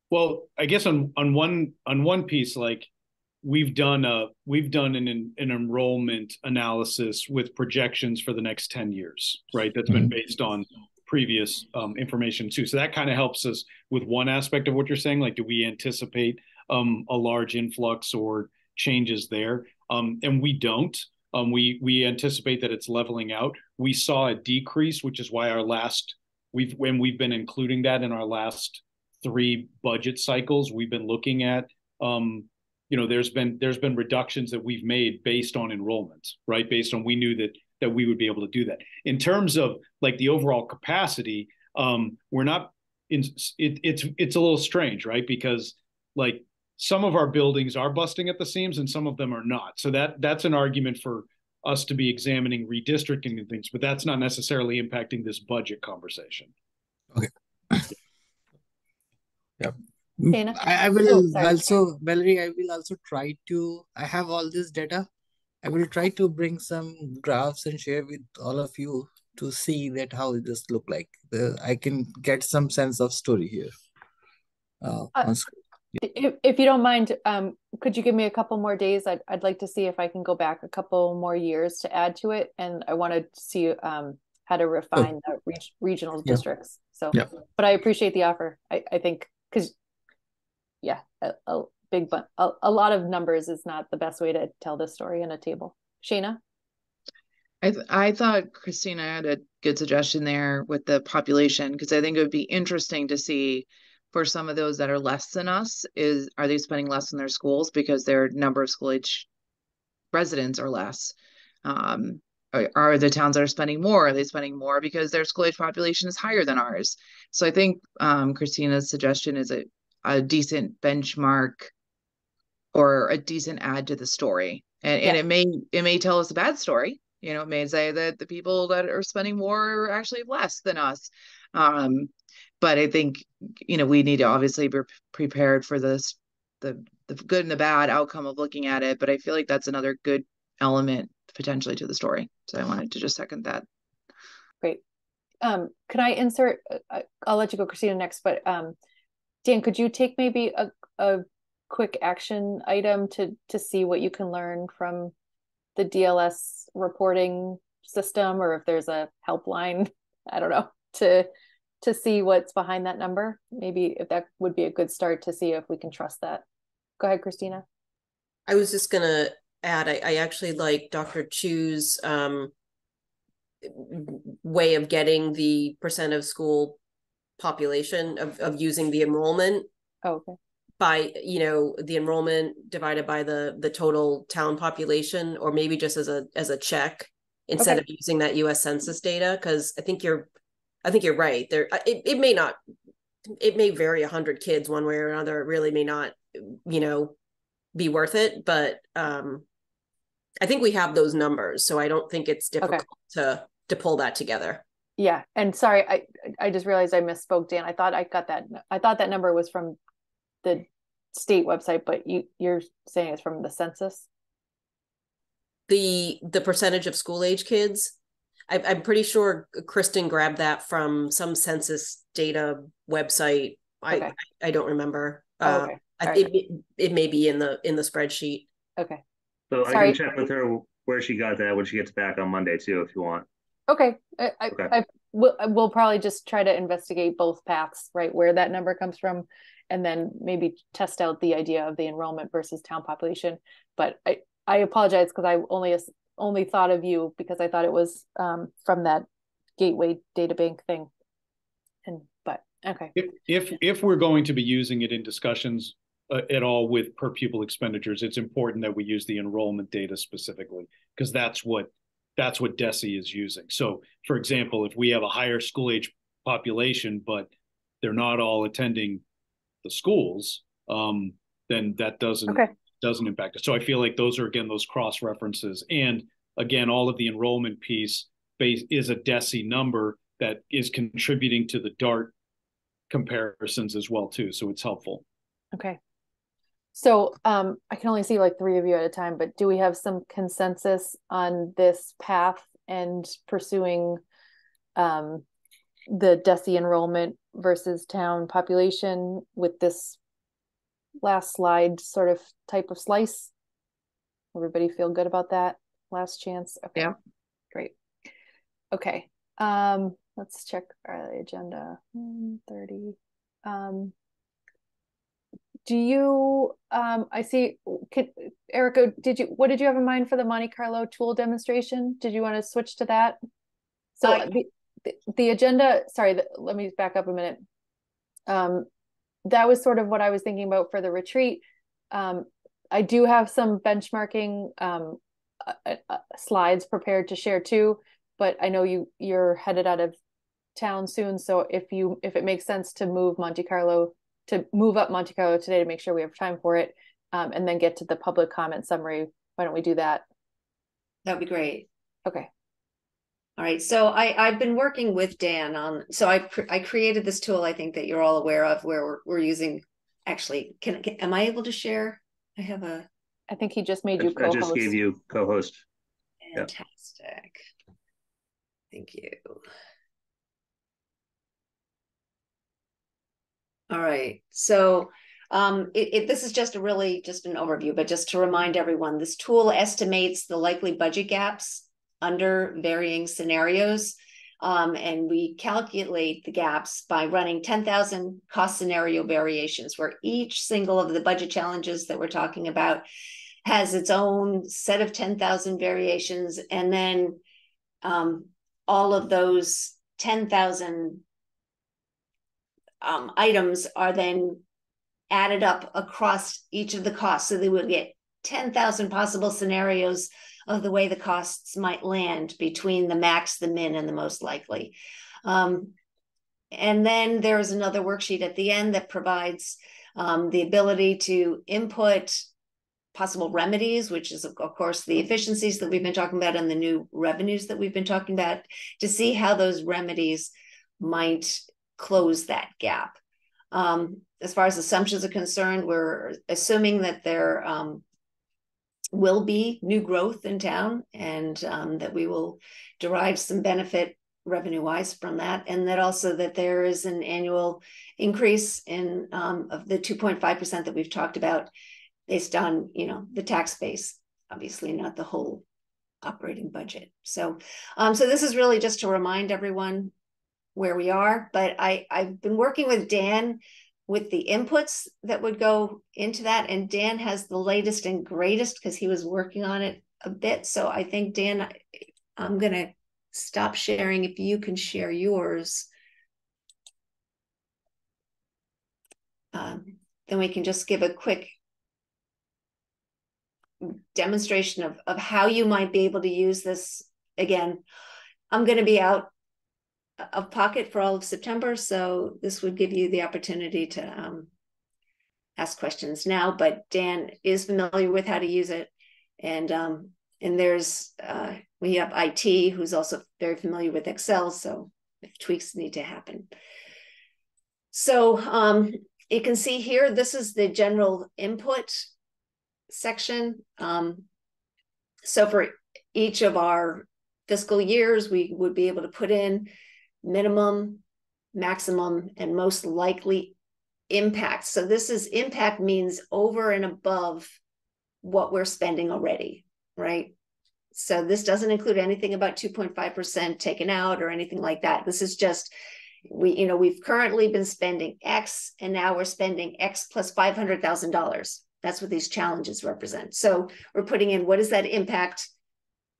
Well, I guess on one piece, like we've done an enrollment analysis with projections for the next 10 years, right? That's been based on previous information too. So that kind of helps us with one aspect of what you're saying. Like, do we anticipate a large influx or changes there? And we don't. We anticipate that it's leveling out. We saw a decrease, which is why we've been including that in our last 3 budget cycles. We've been looking at there's been reductions that we've made based on enrollment, right? Based on, we knew that we would be able to do that. In terms of like the overall capacity, we're not in it's a little strange, right? Because like some of our buildings are busting at the seams and some of them are not. So that's an argument for us to be examining redistricting and things, but that's not necessarily impacting this budget conversation. Okay. Yeah. Dana? I will also, Valerie, I will also try to, I have all this data. I will try to bring some graphs and share with all of you to see that how it just look like. I can get some sense of story here. On screen. If you don't mind, could you give me a couple more days? I'd like to see if I can go back a couple more years to add to it, and I want to see how to refine the regional districts. So, but I appreciate the offer. I think because a lot of numbers is not the best way to tell this story in a table. Shayna? I thought Christina had a good suggestion there with the population, because I think it would be interesting to see for some of those that are less than us, are they spending less in their schools because their number of school age residents are less? Are the towns that are spending more, are they spending more because their school age population is higher than ours? So I think Christina's suggestion is a decent benchmark or a decent add to the story. And it may tell us a bad story. It may say that the people that are spending more are actually less than us. But I think, we need to obviously be prepared for this, the good and the bad outcome of looking at it. But I feel like that's another good element potentially to the story. So I wanted to just second that. Great. Can I insert, I'll let you go, Christina, next, but Dan, could you take maybe a quick action item to see what you can learn from the DLS reporting system, or if there's a helpline, I don't know, to see what's behind that number? Maybe if that would be a good start to see if we can trust that. Go ahead, Christina. I was just going to add, I actually like Dr. Chu's way of getting the percent of school population of using the enrollment Okay. by, the enrollment divided by the total town population, or maybe just as a check instead of using that US Census data. Cause I think you're right there. It may vary 100 kids one way or another. It really may not, be worth it, but I think we have those numbers, so I don't think it's difficult to pull that together. Yeah, and sorry, I just realized I misspoke, Dan. I thought that number was from the state website, but you're saying it's from the census? The percentage of school age kids, I'm pretty sure Kristen grabbed that from some census data website. I don't remember. Okay. It may be in the spreadsheet. Okay. So Sorry. I can check with her where she got that when she gets back on Monday too, if you want. Okay. We'll probably just try to investigate both paths, right? Where that number comes from, and then maybe test out the idea of the enrollment versus town population. But I apologize because I only thought of you because I thought it was from that Gateway data bank thing. But okay. If we're going to be using it in discussions at all with per pupil expenditures, it's important that we use the enrollment data specifically, because that's what DESE is using. So, for example, if we have a higher school age population, but they're not all attending the schools, then that doesn't impact us. So I feel like those are, again, those cross references. And again, all of the enrollment piece is a DESE number that is contributing to the DART comparisons as well too. So it's helpful. Okay. So I can only see like 3 of you at a time, but do we have some consensus on this path and pursuing the DESE enrollment versus town population with this last slide sort of type of slice? Everybody feel good about that? Last chance? Okay. Yeah. Great. Okay. Let's check our agenda. 30. Do you I see, Erica, what did you have in mind for the Monte Carlo tool demonstration? Did you want to switch to that? So the agenda, sorry, let me back up a minute. That was sort of what I was thinking about for the retreat. I do have some benchmarking slides prepared to share too, but I know you're headed out of town soon. So if it makes sense to move up Monte Carlo today to make sure we have time for it, and then get to the public comment summary, why don't we do that? That'd be great. Okay. All right. So I've been working with Dan on, so I created this tool, I think that you're all aware of, where we're using, actually, am I able to share? I think he just made you co-host. I just gave you co-host. Fantastic. Yep. Thank you. All right. So this is just an overview, but just to remind everyone, this tool estimates the likely budget gaps under varying scenarios. And we calculate the gaps by running 10,000 cost scenario variations, where each single of the budget challenges that we're talking about has its own set of 10,000 variations. And then all of those 10,000 items are then added up across each of the costs. So they would get 10,000 possible scenarios of the way the costs might land between the max, the min, and the most likely. And then there's another worksheet at the end that provides the ability to input possible remedies, which is of course the efficiencies that we've been talking about and the new revenues that we've been talking about, to see how those remedies might close that gap. As far as assumptions are concerned, we're assuming that there will be new growth in town, and that we will derive some benefit revenue-wise from that, and that also that there is an annual increase in of the 2.5% that we've talked about, based on the tax base, obviously not the whole operating budget. So so this is really just to remind everyone where we are, but I've been working with Dan with the inputs that would go into that, and Dan has the latest and greatest because he was working on it a bit. So I think, Dan, I'm gonna stop sharing if you can share yours. then we can just give a quick demonstration of how you might be able to use this. Again, I'm going to be out of pocket for all of September, so this would give you the opportunity to ask questions now, but Dan is familiar with how to use it. And there's, we have IT who's also very familiar with Excel, so if tweaks need to happen. So you can see here, this is the general input section. So for each of our fiscal years, we would be able to put in minimum, maximum, and most likely impact. So this is impact means over and above what we're spending already, right? So this doesn't include anything about 2.5% taken out or anything like that. This is just, we've currently been spending X and now we're spending X plus $500,000. That's what these challenges represent. So we're putting in what is that impact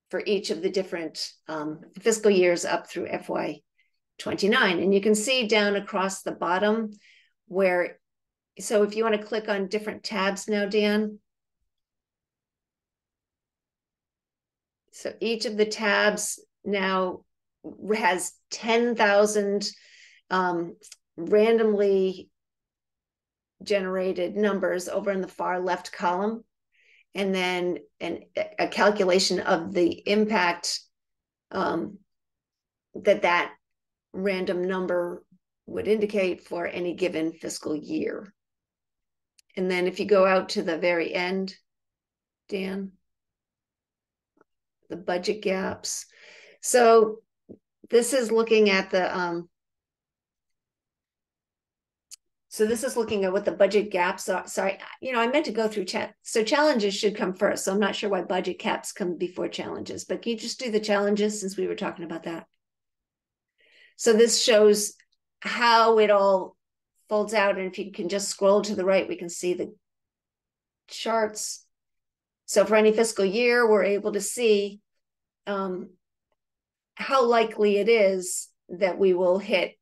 for each of the different fiscal years up through FY29. And you can see down across the bottom where, so if you want to click on different tabs now, Dan. So each of the tabs now has 10,000 randomly generated numbers over in the far left column, and then a calculation of the impact that random number would indicate for any given fiscal year. And then if you go out to the very end, Dan, the budget gaps. So this is looking at the so this is looking at what the budget gaps are. Sorry, I meant to go through chat. So challenges should come first. So I'm not sure why budget caps come before challenges, but can you just do the challenges since we were talking about that? So this shows how it all folds out. And if you can just scroll to the right, we can see the charts. So for any fiscal year, we're able to see how likely it is that we will hit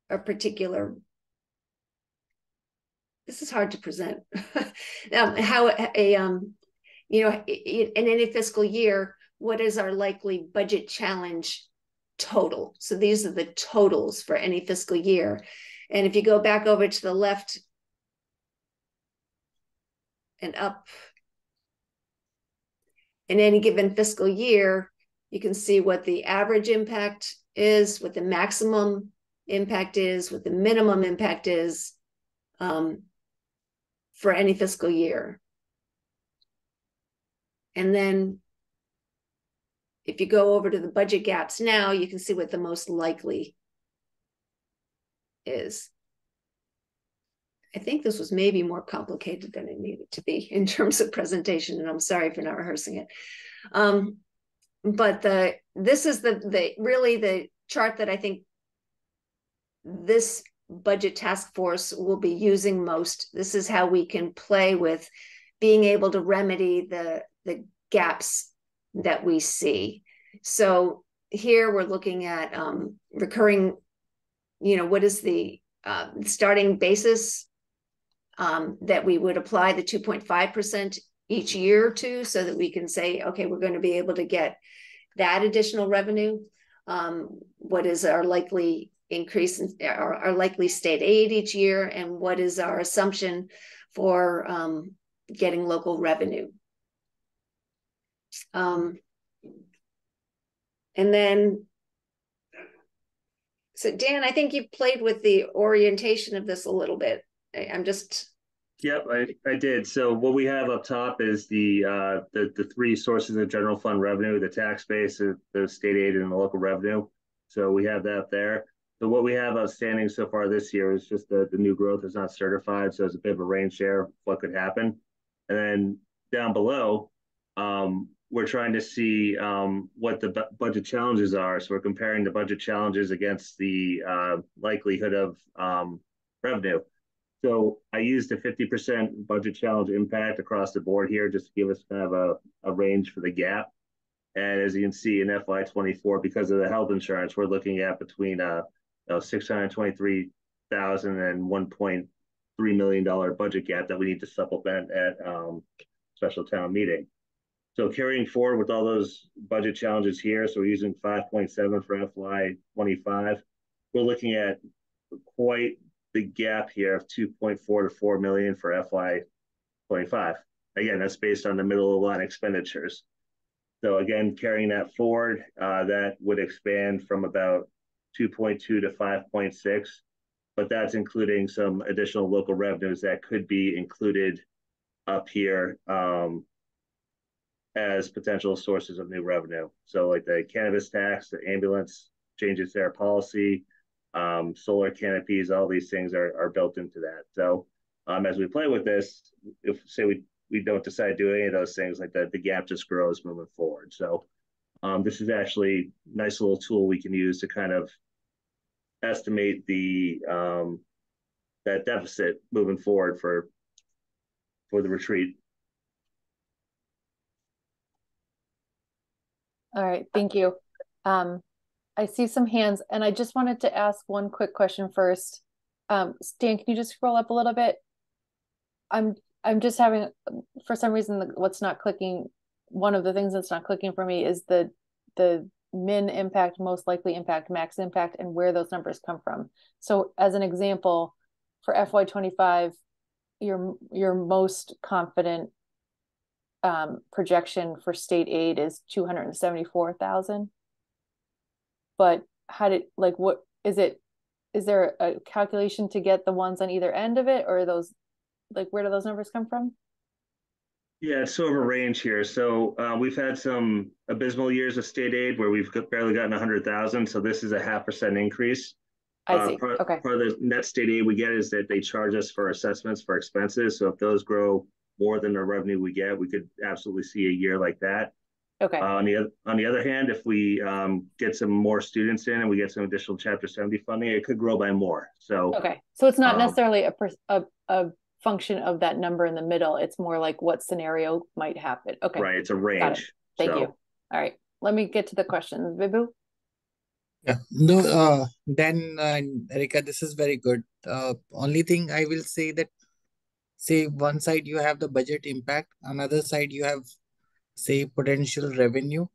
a particular, this is hard to present, how in any fiscal year, what is our likely budget challenge total? So these are the totals for any fiscal year. And if you go back over to the left and up, in any given fiscal year, you can see what the average impact is, what the maximum impact is, what the minimum impact is for any fiscal year. And then if you go over to the budget gaps now, you can see what the most likely is. I think this was maybe more complicated than it needed to be in terms of presentation, and I'm sorry for not rehearsing it. But this is really the chart that I think this budget task force will be using most. This is how we can play with being able to remedy the gaps that we see. So here we're looking at recurring, what is the starting basis that we would apply the 2.5% each year to, so that we can say, okay, we're going to be able to get that additional revenue. What is our likely increase in our likely state aid each year, and what is our assumption for getting local revenue. And then, so Dan, I think you've played with the orientation of this a little bit. I'm just. Yep, I did. So what we have up top is the three sources of general fund revenue: the tax base, the state aid, and the local revenue. So we have that there. So what we have outstanding so far this year is just the new growth is not certified, so it's a bit of a range there of what could happen. And then down below, we're trying to see what the budget challenges are. So we're comparing the budget challenges against the likelihood of revenue. So I used a 50% budget challenge impact across the board here, just to give us kind of a range for the gap. And as you can see in FY24, because of the health insurance, we're looking at between $623 thousand and $1.3 million budget gap that we need to supplement at special town meeting. So carrying forward with all those budget challenges here, so we're using 5.7 for FY25. We're looking at quite the gap here of 2.4 to 4 million for FY25. Again, that's based on the middle of the line expenditures. So again, carrying that forward, that would expand from about 2.2 to 5.6, but that's including some additional local revenues that could be included up here as potential sources of new revenue. So like the cannabis tax, the ambulance changes their policy, solar canopies, all these things are built into that. So as we play with this, if say we don't decide to do any of those things, like that, the gap just grows moving forward. So this is actually a nice little tool we can use to kind of estimate the that deficit moving forward for the retreat. All right, thank you. I see some hands, and I just wanted to ask one quick question first. Stan, can you just scroll up a little bit? I'm just having, for some reason, what's not clicking. One of the things that's not clicking for me is the min impact, most likely impact, max impact, and where those numbers come from. So as an example, for FY25, your most confident projection for state aid is 274,000. But what is it? Is there a calculation to get the ones on either end of it, or are those, like, where do those numbers come from? Yeah, it's sort of a range here. So we've had some abysmal years of state aid where we've barely gotten 100,000. So this is a 0.5% increase. I see. Part Okay. of the net state aid we get is that they charge us for assessments for expenses. So if those grow more than the revenue we get, we could absolutely see a year like that. Okay. On the other hand, if we get some more students in and we get some additional Chapter 70 funding, it could grow by more. So okay. So it's not necessarily a function of that number in the middle. It's more like what scenario might happen. Okay. Right. It's a range. Got it. Thank you. All right. Let me get to the questions. Vibhu? Yeah, no, Dan and Erika, this is very good. Only thing I will say that, say one side you have the budget impact, another side you have, say, potential revenue.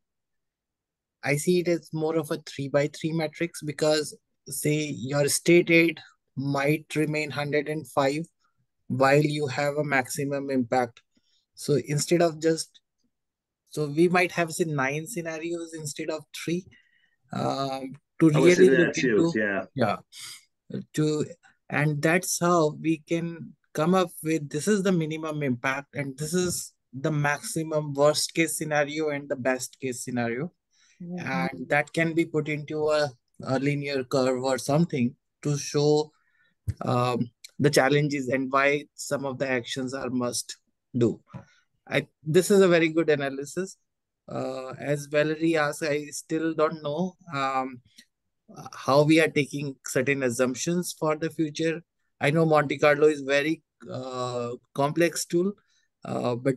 I see it as more of a 3x3 matrix because, say, your state aid might remain 105 while you have a maximum impact. So instead of so we might have, say, 9 scenarios instead of 3. To I was really thinking look that too. into, Yeah. And that's how we can come up with, this is the minimum impact and this is the maximum worst case scenario and the best case scenario. And that can be put into a linear curve or something to show the challenges and why some of the actions are must do. This is a very good analysis. As Valerie asked, I still don't know how we are taking certain assumptions for the future. I know Monte Carlo is very complex tool, but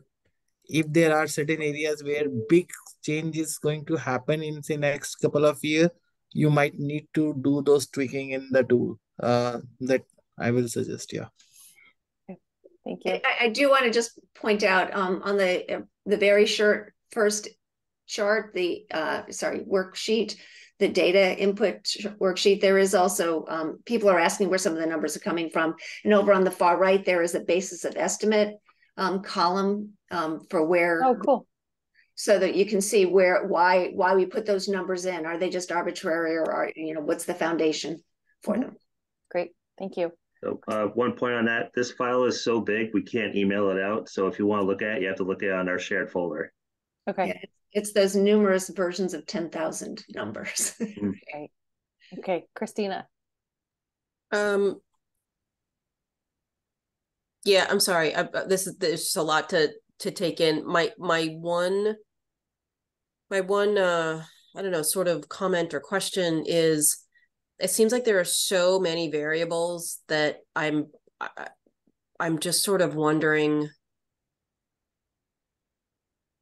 if there are certain areas where big change is going to happen in the next couple of years, you might need to do those tweaking in the tool. That I will suggest. Yeah. Okay. Thank you. I do want to just point out on the very short first chart, the worksheet, the data input worksheet, there is also people are asking where some of the numbers are coming from, and over on the far right there is a basis of estimate column for where. Oh, cool. So that you can see why we put those numbers in. Are they just arbitrary, or are, what's the foundation for them? Great, thank you. So one point on that, this file is so big we can't email it out. So if you want to look at it, you have to look at it on our shared folder. Okay. Yeah, it's those numerous versions of 10,000 numbers. Right. Okay, Christina. Yeah, I'm sorry. There's just a lot to take in. My one I don't know, sort of comment or question is, it seems like there are so many variables that I'm just sort of wondering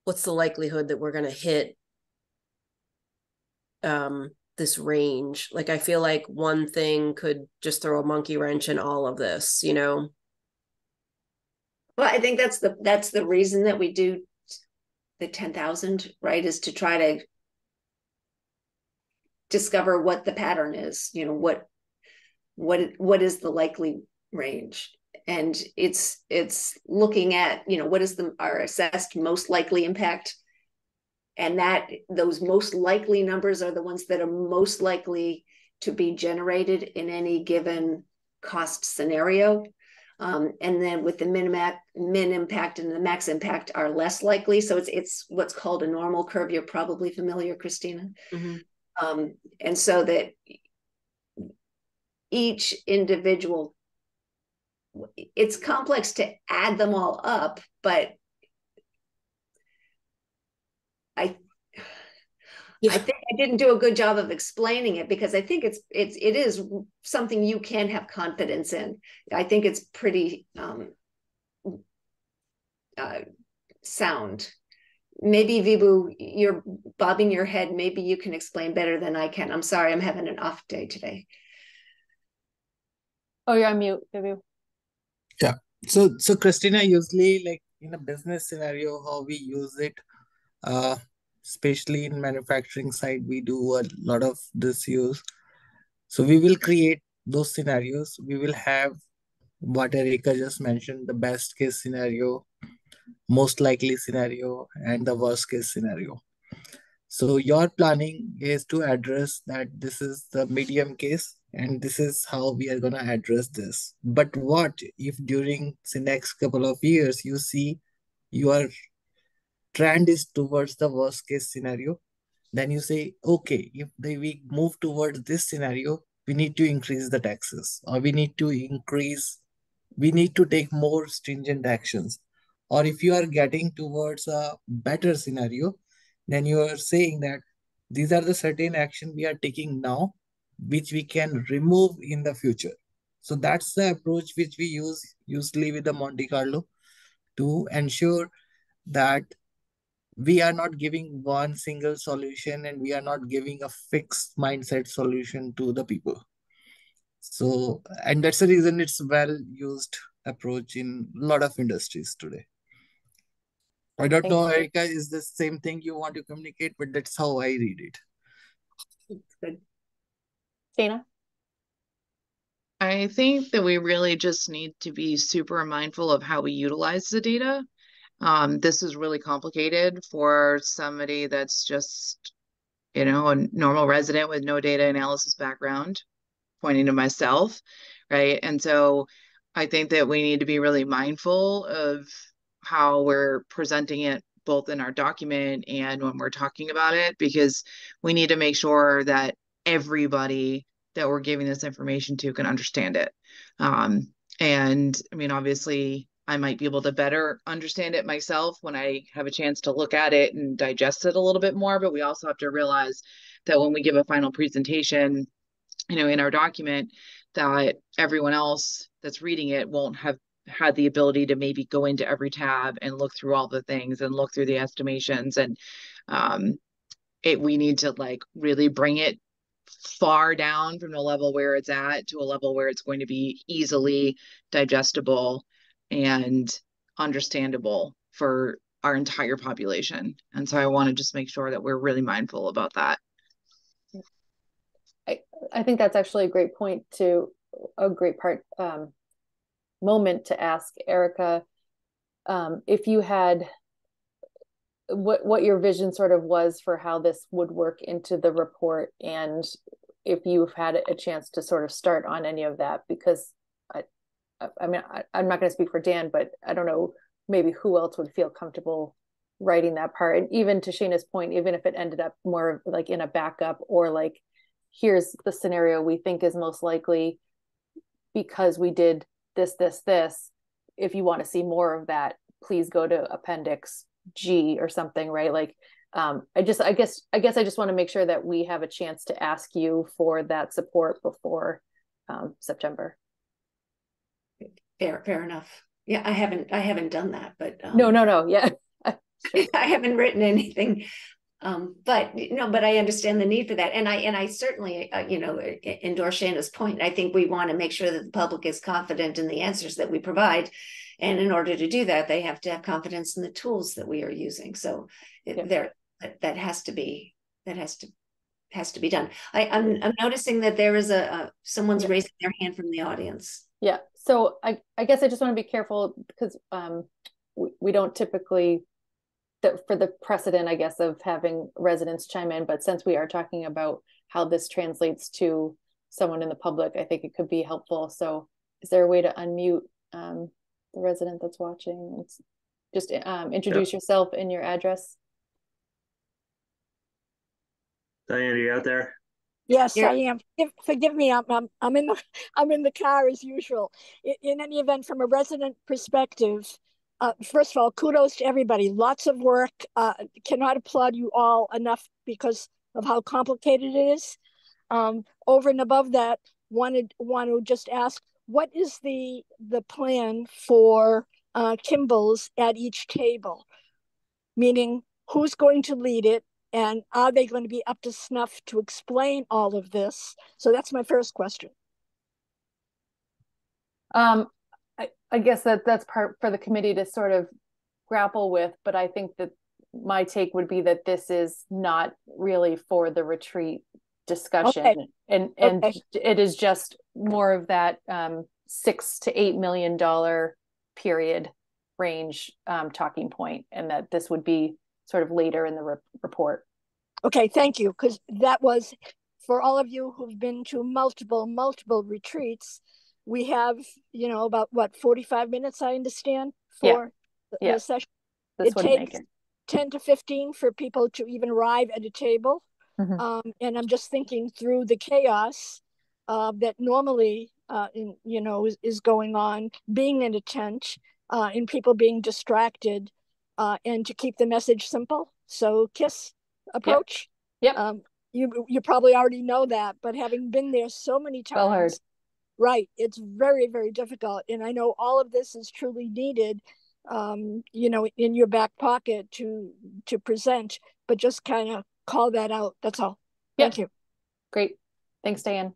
what's the likelihood that we're going to hit this range. Like, I feel like one thing could just throw a monkey wrench in all of this, you know? Well, I think that's the reason that we do the 10,000, right? Is to try to discover what the pattern is, you know, what is the likely range. And it's looking at, you know, what is our assessed most likely impact. And that those most likely numbers are the ones that are most likely to be generated in any given cost scenario. And then with the min impact and the max impact are less likely. So it's what's called a normal curve. You're probably familiar, Christina. Mm-hmm. And so that each individual, it's complex to add them all up, but I think I didn't do a good job of explaining it, because I think it is something you can have confidence in. I think it's pretty sound. Maybe Vibhu, you're bobbing your head. Maybe you can explain better than I can. I'm sorry, I'm having an off day today. Oh, you're on mute, Vibhu. Yeah. So Christina, usually like in a business scenario, how we use it, especially in manufacturing side, we do a lot of this use. So we will create those scenarios. We will have what Erika just mentioned, the best case scenario, most likely scenario, and the worst case scenario. So your planning is to address that this is the medium case and this is how we are going to address this. But what if during the next couple of years you see your trend is towards the worst case scenario? Then you say, okay, if we move towards this scenario, we need to increase the taxes, or we need to take more stringent actions. Or if you are getting towards a better scenario, then you are saying that these are the certain action we are taking now, which we can remove in the future. So that's the approach which we use usually with the Monte Carlo to ensure that we are not giving one single solution and we are not giving a fixed mindset solution to the people. So, and that's the reason it's well used approach in a lot of industries today. I don't know, Erika, is the same thing you want to communicate, but that's how I read it. It's good. Dana? I think that we really just need to be super mindful of how we utilize the data. This is really complicated for somebody that's just, you know, a normal resident with no data analysis background, pointing to myself, right? And so I think that we need to be really mindful of how we're presenting it, both in our document and when we're talking about it, because we need to make sure that everybody that we're giving this information to can understand it. And I mean, obviously, I might be able to better understand it myself when I have a chance to look at it and digest it a little bit more. But we also have to realize that when we give a final presentation, you know, in our document, that everyone else that's reading it won't have had the ability to maybe go into every tab and look through all the things and look through the estimations. And we need to like really bring it far down from the level where it's at to a level where it's going to be easily digestible and understandable for our entire population. And so I want to just make sure that we're really mindful about that. I think that's actually a great point, to a great moment to ask Erika, if you had what your vision sort of was for how this would work into the report, and if you've had a chance to sort of start on any of that, because I mean, I'm not going to speak for Dan, but I don't know maybe who else would feel comfortable writing that part. And even to Shayna's point, even if it ended up more like in a backup, or like, here's the scenario we think is most likely because we did this. If you want to see more of that, please go to Appendix G or something, right? Like, I guess I just want to make sure that we have a chance to ask you for that support before September. Fair enough. Yeah, I haven't done that, but no, yeah. I haven't written anything But I understand the need for that, and I certainly endorse Shana's point. I think we want to make sure that the public is confident in the answers that we provide, and in order to do that, they have to have confidence in the tools that we are using. So that has to be done. I'm noticing that there is someone's raising their hand from the audience. Yeah. So I guess I just want to be careful because we don't typically, for the precedent, I guess, of having residents chime in, but since we are talking about how this translates to someone in the public, I think it could be helpful. So is there a way to unmute the resident that's watching? Just introduce yourself and your address. Diane, are you out there? Yes, I am. Forgive me. I'm in the car as usual. In any event, from a resident perspective, first of all, kudos to everybody. Lots of work. Cannot applaud you all enough because of how complicated it is. Over and above that, want to just ask, what is the plan for Kimball's at each table? Meaning, who's going to lead it? And are they going to be up to snuff to explain all of this? So that's my first question. I guess that's part for the committee to sort of grapple with, but I think that my take would be that this is not really for the retreat discussion. Okay. And it is just more of that $6 to $8 million period range talking point, and that this would be sort of later in the report. Okay, thank you. Because that was, for all of you who've been to multiple retreats, we have, about 45 minutes, I understand, for the session. It takes 10 to 15 for people to even arrive at a table. Mm-hmm. And I'm just thinking through the chaos that normally, is going on, being in a tent and people being distracted. And to keep the message simple. So KISS approach. Yep. You probably already know that, but having been there so many times, well heard. Right, it's very, very difficult. And I know all of this is truly needed, in your back pocket to present, but just kind of call that out. That's all. Yep. Thank you. Great. Thanks, Diane.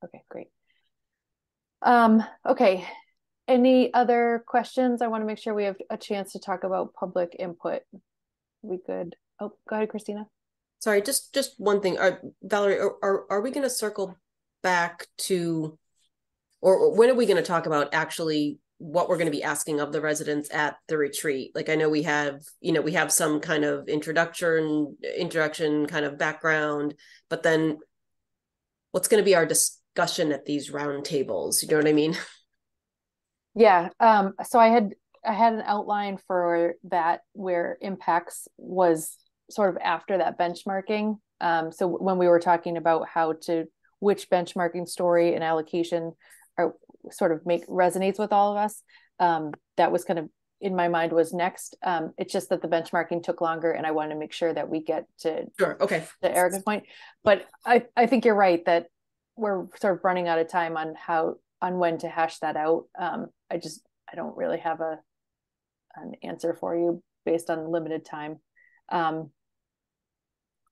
Okay, great. Okay. Any other questions? I want to make sure we have a chance to talk about public input. We good? Oh, go ahead, Christina. Sorry, just one thing. Valerie, are we going to circle back to, or when are we going to talk about actually what we're going to be asking of the residents at the retreat? Like, I know we have some kind of introduction kind of background, but then what's going to be our discussion at these round tables? You know what I mean? Yeah. So I had an outline for that where impacts was sort of after that benchmarking. So when we were talking about which benchmarking story and allocation are sort of resonates with all of us, that was kind of in my mind was next. It's just that the benchmarking took longer, and I wanted to make ssure that we get to to Erica's point. But I think you're right that we're sort of running out of time on when to hash that out. I don't really have an answer for you based on limited time.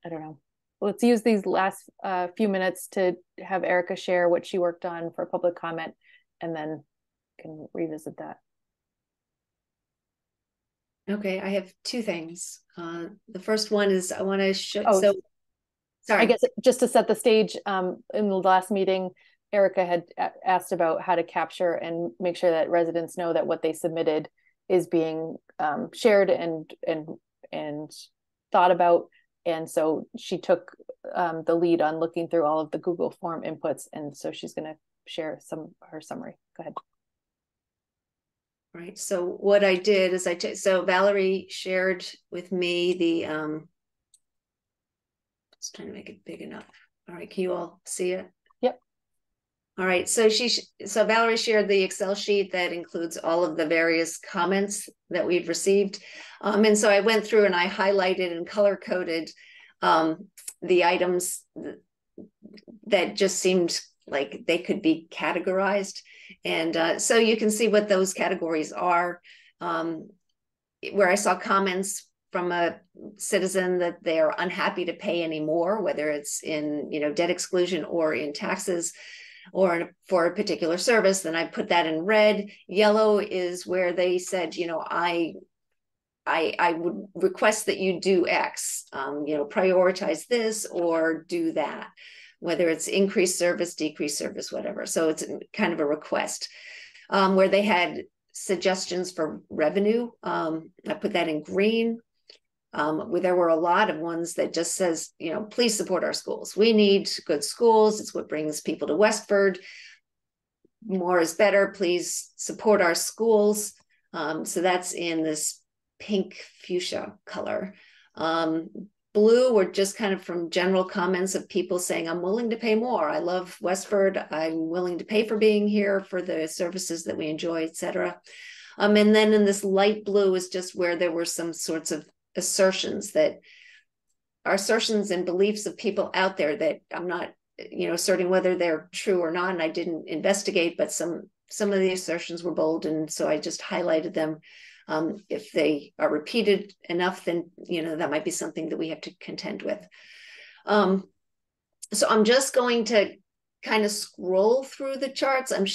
I don't know. Let's use these last few minutes to have Erica share what she worked on for public comment, and then can revisit that. Okay, I have two things. The first one is I want to show. Sorry. I guess just to set the stage, in the last meeting, Erica had asked about how to capture and make sure that residents know that what they submitted is being shared and thought about. And so she took the lead on looking through all of the Google form inputs. And so she's going to share her summary. Go ahead. Right. So what I did is so Valerie shared with me the, just trying to make it big enough. All right. Can you all see it? Yep. All right. So Valerie shared the Excel sheet that includes all of the various comments that we've received. And so I went through and I highlighted and color coded the items that just seemed like they could be categorized. And so you can see what those categories are. Where I saw comments from a citizen that they are unhappy to pay any more, whether it's in, you know, debt exclusion or in taxes or for a particular service, then I put that in red. Yellow is where they said, you know, I would request that you do X, you know, prioritize this or do that, whether it's increased service, decreased service, whatever. So it's kind of a request. Where they had suggestions for revenue, I put that in green. Where there were a lot of ones that just says, you know, please support our schools. We need good schools. It's what brings people to Westford. More is better. Please support our schools. So that's in this pink fuchsia color. Blue were just kind of from general comments of people saying, I'm willing to pay more. I love Westford. I'm willing to pay for being here for the services that we enjoy, etc. And then in this light blue is just where there were some sorts of assertions that are assertions and beliefs of people out there that I'm not, you know, asserting whether they're true or not. And I didn't investigate, but some of the assertions were bold. And so I just highlighted them. If they are repeated enough, then, you know, that might be something that we have to contend with. So I'm just going to kind of scroll through the charts. I'm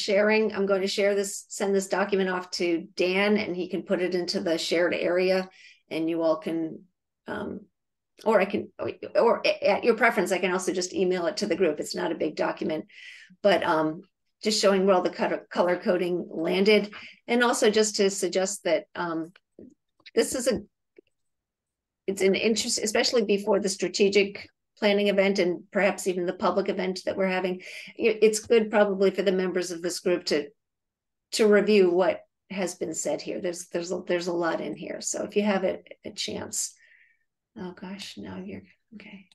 going to share this, send this document off to Dan, and he can put it into the shared area, and you all can, or at your preference, I can also just email it to the group. It's not a big document, but just showing where all the color coding landed. And also just to suggest that this is it's an interest, especially before the strategic planning event and perhaps even the public event that we're having. It's good probably for the members of this group to review what has been said here. There's a lot in here. So if you have a chance, oh gosh, now you're okay.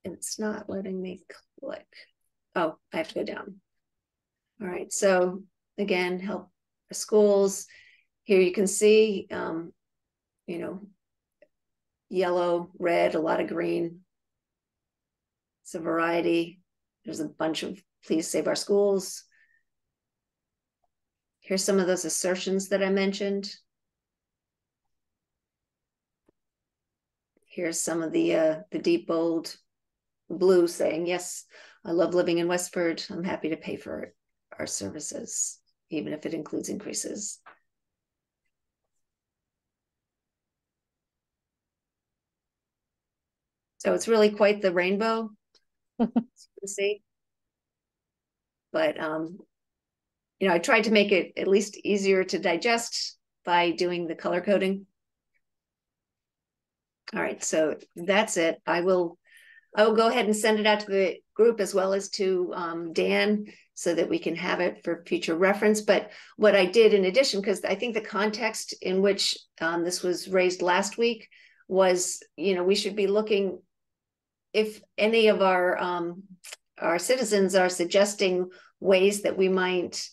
It's not letting me click. Oh, I have to go down. All right, so again, help schools. Here you can see, you know, yellow, red, a lot of green. It's a variety. There's a bunch of please save our schools. Here's some of those assertions that I mentioned. Here's some of the deep, bold blue saying, yes, I love living in Westford. I'm happy to pay for our services, even if it includes increases. So it's really quite the rainbow, as you can see. But, you know, I tried to make it at least easier to digest by doing the color coding. All right, so that's it. I will go ahead and send it out to the group as well as to Dan so that we can have it for future reference. But what I did in addition, because I think the context in which this was raised last week was, you know, we should be looking if any of our citizens are suggesting ways that we might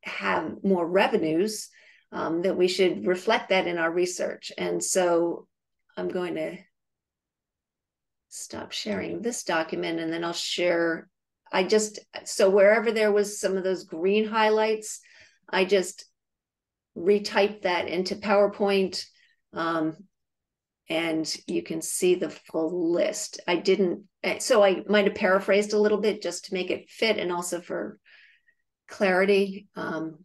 have more revenues, that we should reflect that in our research. And so I'm going to stop sharing this document, and then I'll share. So wherever there was some of those green highlights, I just retyped that into PowerPoint, and you can see the full list. So I might have paraphrased a little bit just to make it fit and also for clarity. Oh,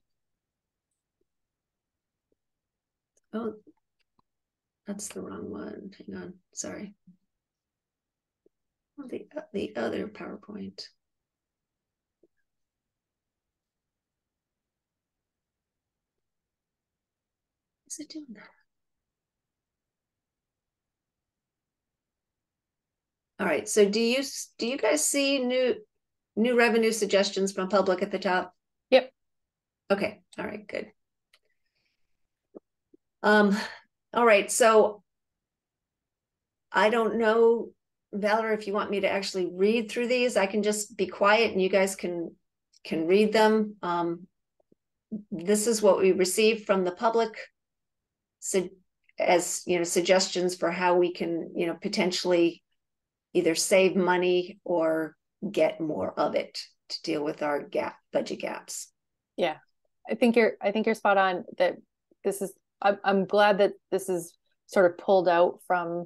that's the wrong one. Hang on, sorry. The other PowerPoint. Is it doing that? All right. So do you guys see new revenue suggestions from public at the top? Yep. Okay. All right. Good. All right. So I don't know, Valerie, if you want me to actually read through these, I can just be quiet and you guys can read them. This is what we received from the public. So as, you know, suggestions for how we can, you know, potentially either save money or get more of it to deal with our budget gaps. Yeah, I think you're spot on that. This is, I'm glad that this is sort of pulled out from,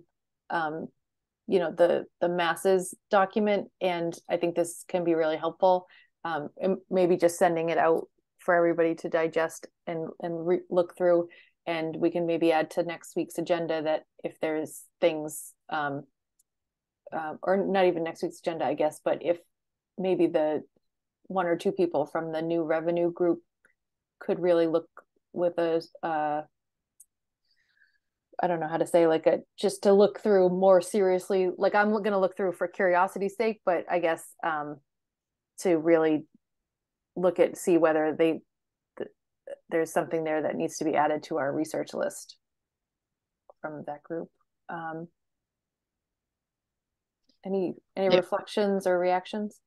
you know, the masses document, and I think this can be really helpful. And maybe just sending it out for everybody to digest and look through, and we can maybe add to next week's agenda that if there's things, or not even next week's agenda, I guess, but if maybe the one or two people from the new revenue group could really look with a, I don't know how to say, like just to look through more seriously. Like I'm going to look through for curiosity's sake, but I guess to really see whether there's something there that needs to be added to our research list from that group. Any reflections or reactions?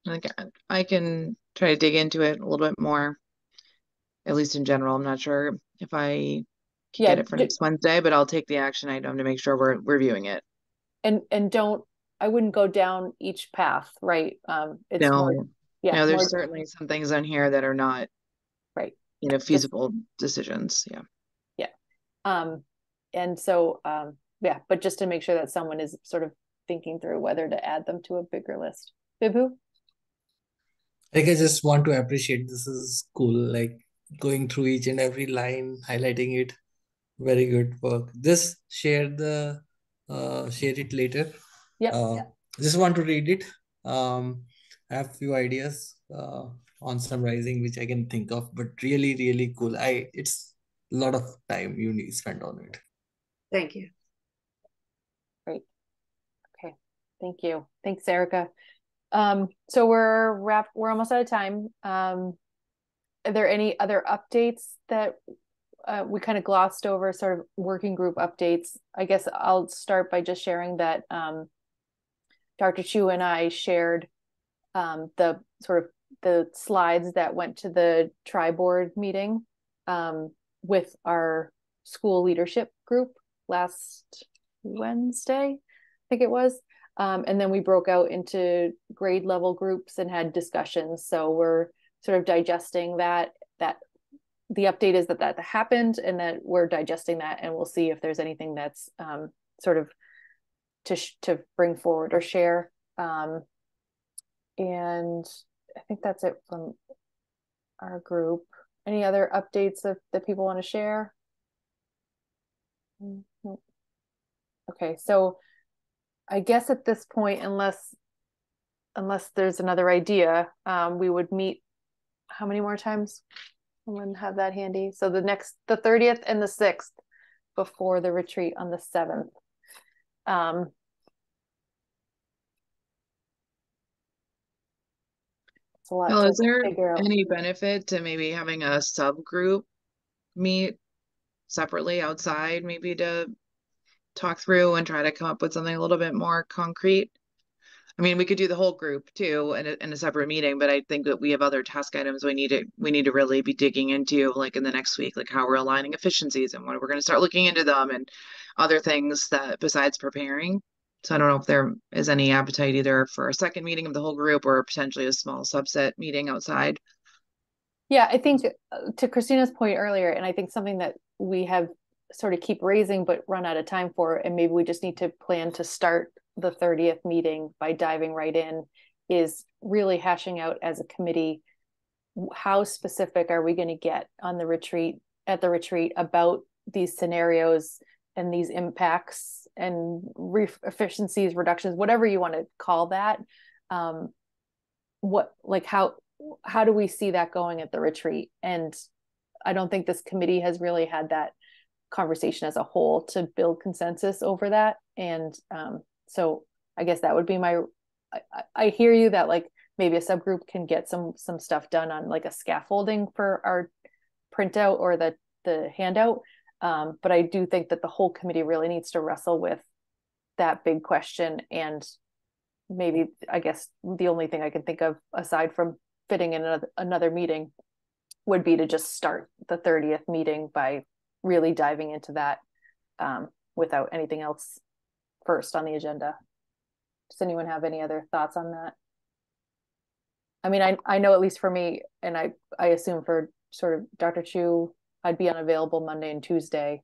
Like I can try to dig into it a little bit more, at least in general. I'm not sure if I can get it for next Wednesday, but I'll take the action item to make sure we're reviewing it. And I wouldn't go down each path, right? It's no, there's more, certainly some things on here that are not, right, you know, feasible decisions. And so but just to make sure that someone is sort of thinking through whether to add them to a bigger list. Vibhu? Like, I just want to appreciate this is cool, like going through each and every line, highlighting it. Very good work. Just share it later. Yeah. Just want to read it. I have few ideas on summarizing which I can think of, but really, really cool. It's a lot of time you need spent on it. Thank you. Great. Okay. Thank you. Thanks, Erica. So we're almost out of time. Are there any other updates that we kind of glossed over, sort of working group updates? I guess I'll start by just sharing that Dr. Chu and I shared the sort of the slides that went to the tri-board meeting with our school leadership group last Wednesday, I think it was. And then we broke out into grade level groups and had discussions. So we're sort of digesting that the update is that happened, and that we're digesting that, and we'll see if there's anything that's sort of to bring forward or share. And I think that's it from our group. Any other updates that people want to share? Okay, so I guess at this point, unless there's another idea, we would meet how many more times? Someone have that handy. So the 30th and the 6th before the retreat on the 7th. It's a lot to is there figure out. any benefit to maybe having a subgroup meet separately outside, maybe to talk through and try to come up with something a little bit more concrete? I mean, we could do the whole group too in a separate meeting, but I think that we have other task items we need to really be digging into, like in the next week, like how we're aligning efficiencies and when we're going to start looking into them and other things that besides preparing. So I don't know if there is any appetite either for a second meeting of the whole group or potentially a small subset meeting outside. Yeah, I think to Christina's point earlier, and I think something that we have sort of keep raising but run out of time for, and maybe we just need to plan to start the 30th meeting by diving right in, is really hashing out as a committee how specific are we going to get on the retreat about these scenarios and these impacts and efficiencies, reductions, whatever you want to call that. How do we see that going at the retreat? And I don't think this committee has really had that conversation as a whole to build consensus over that. And so I guess that would be I hear you that like maybe a subgroup can get some stuff done on like a scaffolding for our printout or the handout. But I do think that the whole committee really needs to wrestle with that big question. And maybe, I guess, the only thing I can think of aside from fitting in another meeting would be to just start the 30th meeting by really diving into that without anything else first on the agenda. Does anyone have any other thoughts on that? I mean, I know at least for me, and I assume for sort of Dr. Chu, I'd be unavailable Monday and Tuesday.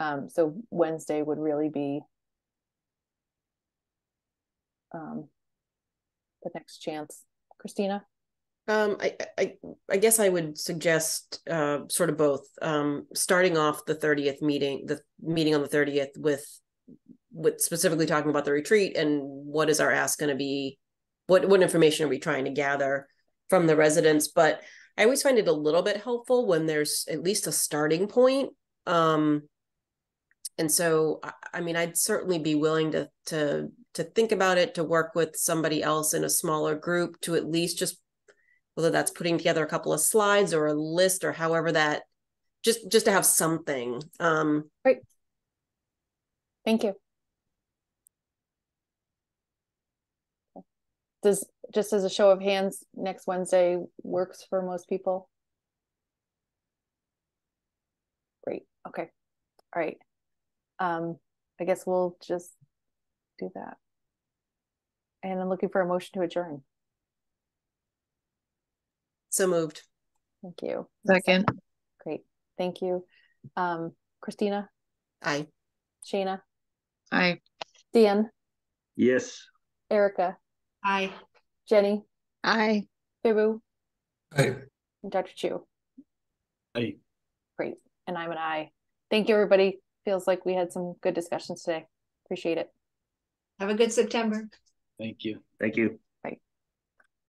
So Wednesday would really be the next chance. Christina? I guess I would suggest sort of both. Starting off the 30th meeting, the meeting on the 30th with specifically talking about the retreat and what is our ask going to be, what information are we trying to gather from the residents. But I always find it a little bit helpful when there's at least a starting point. And so, I mean, I'd certainly be willing to think about it, to work with somebody else in a smaller group, to at least just, whether that's putting together a couple of slides or a list or however that, just to have something. Great. Thank you. Does, just as a show of hands, next Wednesday works for most people? Great. Okay. All right. I guess we'll just do that. And I'm looking for a motion to adjourn. So moved. Thank you. Second. Great. Thank you. Christina? Aye. Shayna? Aye. Dan? Yes. Erica? Aye. Jenny? Aye. Bibu? Aye. And Dr. Chu? Aye. Great. And I'm an aye. Thank you, everybody. Feels like we had some good discussions today. Appreciate it. Have a good September. Thank you. Thank you.